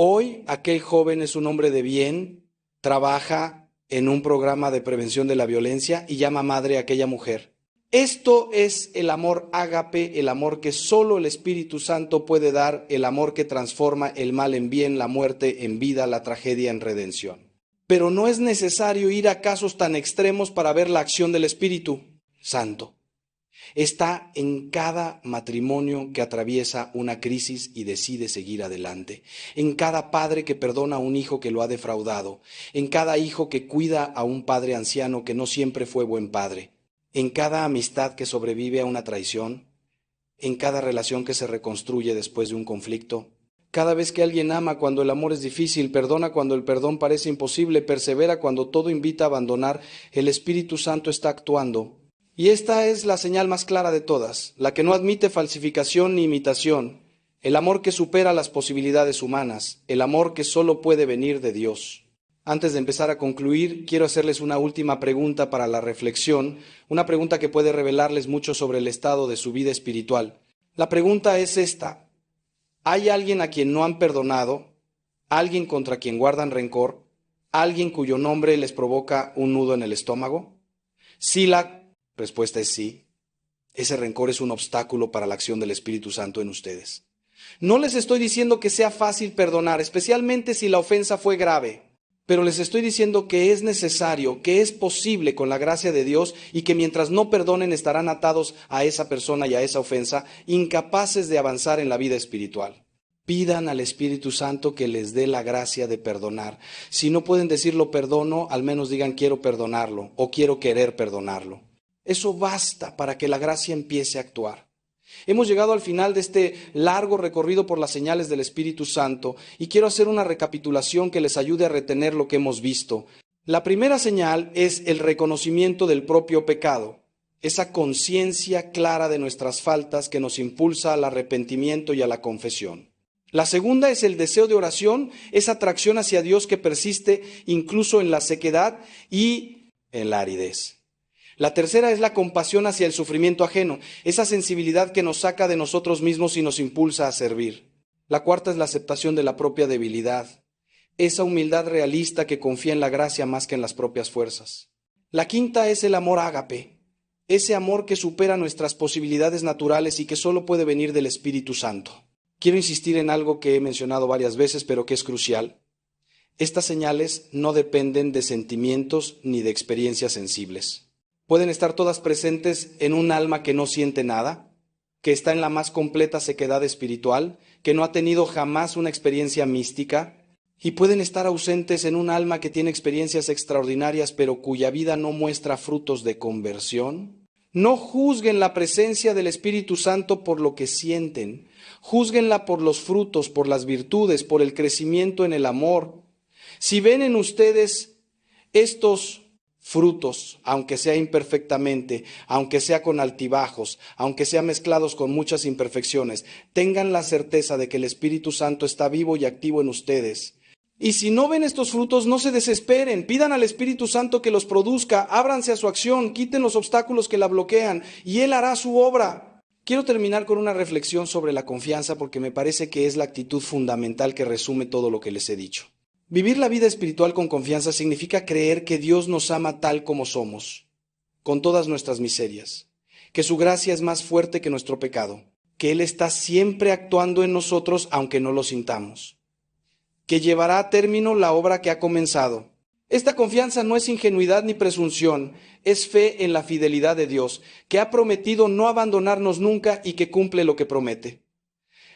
A: Hoy aquel joven es un hombre de bien, trabaja en un programa de prevención de la violencia y llama madre a aquella mujer. Esto es el amor ágape, el amor que solo el Espíritu Santo puede dar, el amor que transforma el mal en bien, la muerte en vida, la tragedia en redención. Pero no es necesario ir a casos tan extremos para ver la acción del Espíritu Santo. Está en cada matrimonio que atraviesa una crisis y decide seguir adelante, en cada padre que perdona a un hijo que lo ha defraudado, en cada hijo que cuida a un padre anciano que no siempre fue buen padre, en cada amistad que sobrevive a una traición, en cada relación que se reconstruye después de un conflicto. Cada vez que alguien ama cuando el amor es difícil, perdona cuando el perdón parece imposible, persevera cuando todo invita a abandonar, el Espíritu Santo está actuando. Y esta es la señal más clara de todas, la que no admite falsificación ni imitación, el amor que supera las posibilidades humanas, el amor que solo puede venir de Dios. Antes de empezar a concluir, quiero hacerles una última pregunta para la reflexión, una pregunta que puede revelarles mucho sobre el estado de su vida espiritual. La pregunta es esta: ¿hay alguien a quien no han perdonado? ¿Alguien contra quien guardan rencor? ¿Alguien cuyo nombre les provoca un nudo en el estómago? Si la respuesta es sí, ese rencor es un obstáculo para la acción del Espíritu Santo en ustedes. No les estoy diciendo que sea fácil perdonar, especialmente si la ofensa fue grave, pero les estoy diciendo que es necesario, que es posible con la gracia de Dios y que mientras no perdonen estarán atados a esa persona y a esa ofensa, incapaces de avanzar en la vida espiritual. Pidan al Espíritu Santo que les dé la gracia de perdonar. Si no pueden decir lo perdono, al menos digan quiero perdonarlo o quiero querer perdonarlo. Eso basta para que la gracia empiece a actuar. Hemos llegado al final de este largo recorrido por las señales del Espíritu Santo y quiero hacer una recapitulación que les ayude a retener lo que hemos visto. La primera señal es el reconocimiento del propio pecado, esa conciencia clara de nuestras faltas que nos impulsa al arrepentimiento y a la confesión. La segunda es el deseo de oración, esa atracción hacia Dios que persiste incluso en la sequedad y en la aridez. La tercera es la compasión hacia el sufrimiento ajeno, esa sensibilidad que nos saca de nosotros mismos y nos impulsa a servir. La cuarta es la aceptación de la propia debilidad, esa humildad realista que confía en la gracia más que en las propias fuerzas. La quinta es el amor ágape, ese amor que supera nuestras posibilidades naturales y que solo puede venir del Espíritu Santo. Quiero insistir en algo que he mencionado varias veces, pero que es crucial. Estas señales no dependen de sentimientos ni de experiencias sensibles. Pueden estar todas presentes en un alma que no siente nada, que está en la más completa sequedad espiritual, que no ha tenido jamás una experiencia mística, y pueden estar ausentes en un alma que tiene experiencias extraordinarias, pero cuya vida no muestra frutos de conversión. No juzguen la presencia del Espíritu Santo por lo que sienten, júzguenla por los frutos, por las virtudes, por el crecimiento en el amor. Si ven en ustedes estos frutos, aunque sea imperfectamente, aunque sea con altibajos, aunque sea mezclados con muchas imperfecciones, tengan la certeza de que el Espíritu Santo está vivo y activo en ustedes. Y si no ven estos frutos, no se desesperen, pidan al Espíritu Santo que los produzca, ábranse a su acción, quiten los obstáculos que la bloquean y Él hará su obra. Quiero terminar con una reflexión sobre la confianza porque me parece que es la actitud fundamental que resume todo lo que les he dicho. Vivir la vida espiritual con confianza significa creer que Dios nos ama tal como somos, con todas nuestras miserias, que su gracia es más fuerte que nuestro pecado, que Él está siempre actuando en nosotros aunque no lo sintamos, que llevará a término la obra que ha comenzado. Esta confianza no es ingenuidad ni presunción, es fe en la fidelidad de Dios, que ha prometido no abandonarnos nunca y que cumple lo que promete.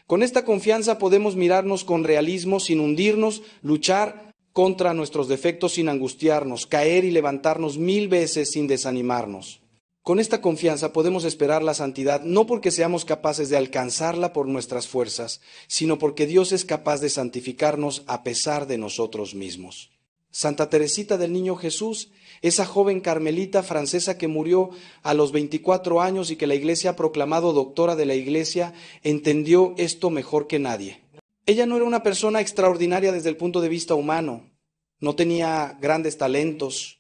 A: Con esta confianza podemos mirarnos con realismo sin hundirnos, luchar contra nuestros defectos sin angustiarnos, caer y levantarnos 1000 veces sin desanimarnos. Con esta confianza podemos esperar la santidad no porque seamos capaces de alcanzarla por nuestras fuerzas, sino porque Dios es capaz de santificarnos a pesar de nosotros mismos. Santa Teresita del Niño Jesús, esa joven carmelita francesa que murió a los 24 años y que la Iglesia ha proclamado doctora de la Iglesia, entendió esto mejor que nadie. Ella no era una persona extraordinaria desde el punto de vista humano, no tenía grandes talentos,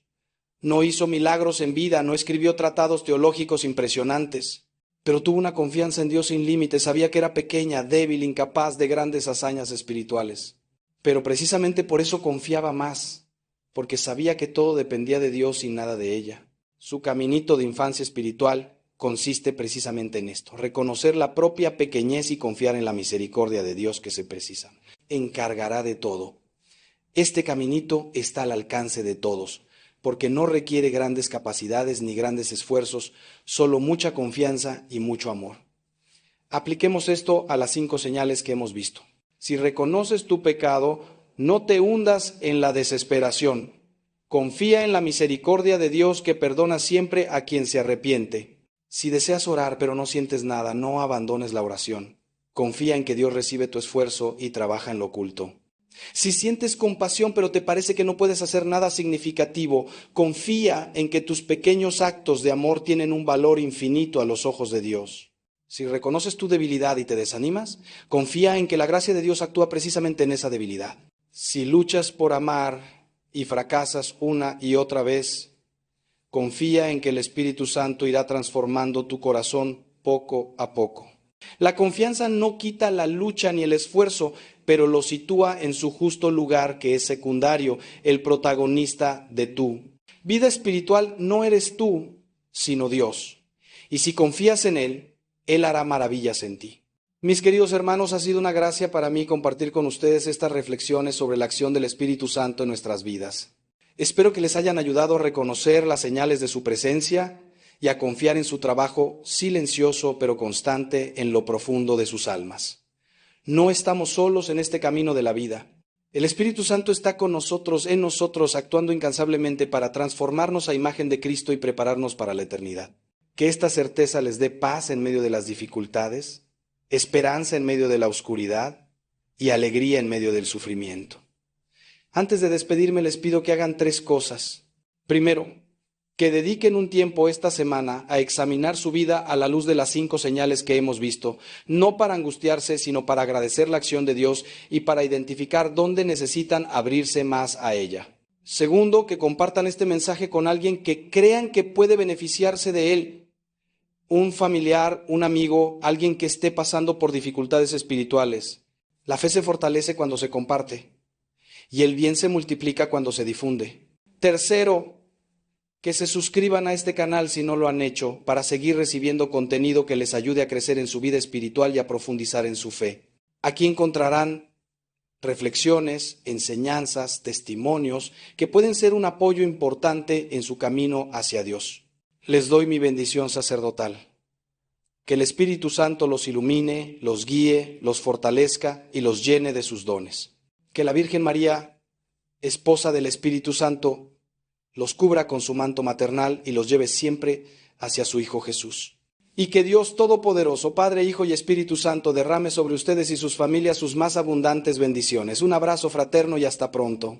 A: no hizo milagros en vida, no escribió tratados teológicos impresionantes, pero tuvo una confianza en Dios sin límites, sabía que era pequeña, débil, incapaz de grandes hazañas espirituales. Pero precisamente por eso confiaba más, porque sabía que todo dependía de Dios y nada de ella. Su caminito de infancia espiritual consiste precisamente en esto, reconocer la propia pequeñez y confiar en la misericordia de Dios que se precisa. Encargará de todo. Este caminito está al alcance de todos, porque no requiere grandes capacidades ni grandes esfuerzos, solo mucha confianza y mucho amor. Apliquemos esto a las 5 señales que hemos visto. Si reconoces tu pecado, no te hundas en la desesperación. Confía en la misericordia de Dios que perdona siempre a quien se arrepiente. Si deseas orar pero no sientes nada, no abandones la oración. Confía en que Dios recibe tu esfuerzo y trabaja en lo oculto. Si sientes compasión pero te parece que no puedes hacer nada significativo, confía en que tus pequeños actos de amor tienen un valor infinito a los ojos de Dios. Si reconoces tu debilidad y te desanimas, confía en que la gracia de Dios actúa precisamente en esa debilidad. Si luchas por amar y fracasas una y otra vez, confía en que el Espíritu Santo irá transformando tu corazón poco a poco. La confianza no quita la lucha ni el esfuerzo, pero lo sitúa en su justo lugar, que es secundario, el protagonista de tú. Vida espiritual no eres tú, sino Dios. Y si confías en Él, Él hará maravillas en ti. Mis queridos hermanos, ha sido una gracia para mí compartir con ustedes estas reflexiones sobre la acción del Espíritu Santo en nuestras vidas. Espero que les hayan ayudado a reconocer las señales de su presencia y a confiar en su trabajo silencioso pero constante en lo profundo de sus almas. No estamos solos en este camino de la vida. El Espíritu Santo está con nosotros, en nosotros, actuando incansablemente para transformarnos a imagen de Cristo y prepararnos para la eternidad. Que esta certeza les dé paz en medio de las dificultades, esperanza en medio de la oscuridad y alegría en medio del sufrimiento. Antes de despedirme les pido que hagan 3 cosas. Primero, que dediquen un tiempo esta semana a examinar su vida a la luz de las 5 señales que hemos visto, no para angustiarse, sino para agradecer la acción de Dios y para identificar dónde necesitan abrirse más a ella. Segundo, que compartan este mensaje con alguien que crean que puede beneficiarse de él, un familiar, un amigo, alguien que esté pasando por dificultades espirituales. La fe se fortalece cuando se comparte y el bien se multiplica cuando se difunde. Tercero, que se suscriban a este canal si no lo han hecho, para seguir recibiendo contenido que les ayude a crecer en su vida espiritual y a profundizar en su fe. Aquí encontrarán reflexiones, enseñanzas, testimonios que pueden ser un apoyo importante en su camino hacia Dios. Les doy mi bendición sacerdotal. Que el Espíritu Santo los ilumine, los guíe, los fortalezca y los llene de sus dones. Que la Virgen María, esposa del Espíritu Santo, los cubra con su manto maternal y los lleve siempre hacia su Hijo Jesús. Y que Dios Todopoderoso, Padre, Hijo y Espíritu Santo, derrame sobre ustedes y sus familias sus más abundantes bendiciones. Un abrazo fraterno y hasta pronto.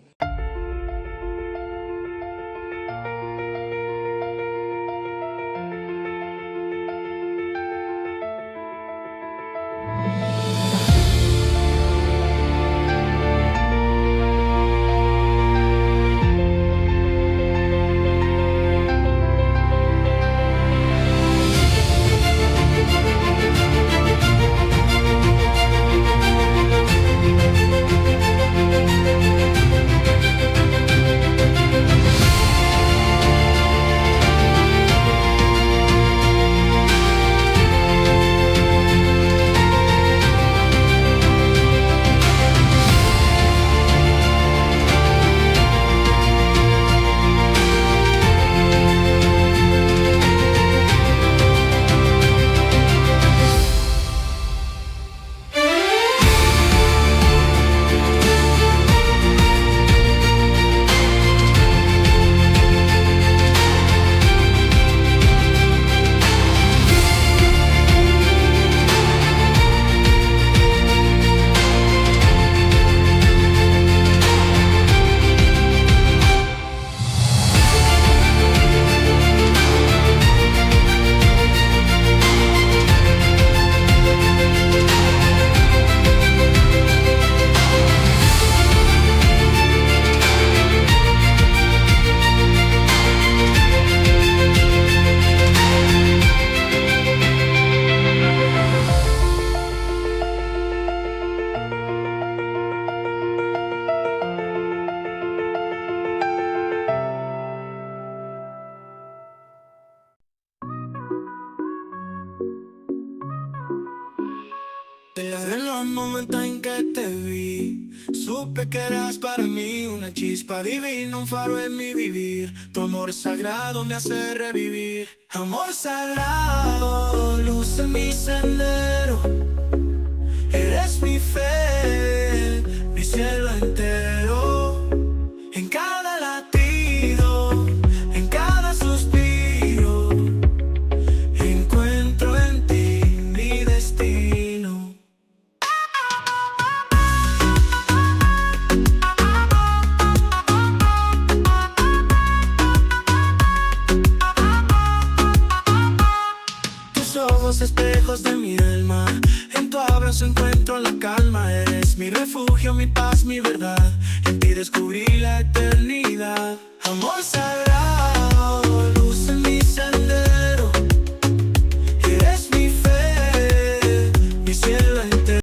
B: Desde el momento en que te vi, supe que eras para mí una chispa divina, un faro en mi vivir. Tu amor sagrado me hace revivir. Amor sagrado, luz en mi sendero. Eres mi fe, mi cielo entero. En cada latido, en cada suspiro, encuentro en ti mi destino. Tus ojos espejos de mi alma, en tu abrazo encuentro la calma. Eres mi refugio, mi paz, mi verdad. En ti descubrí la eternidad. Amor sagrado.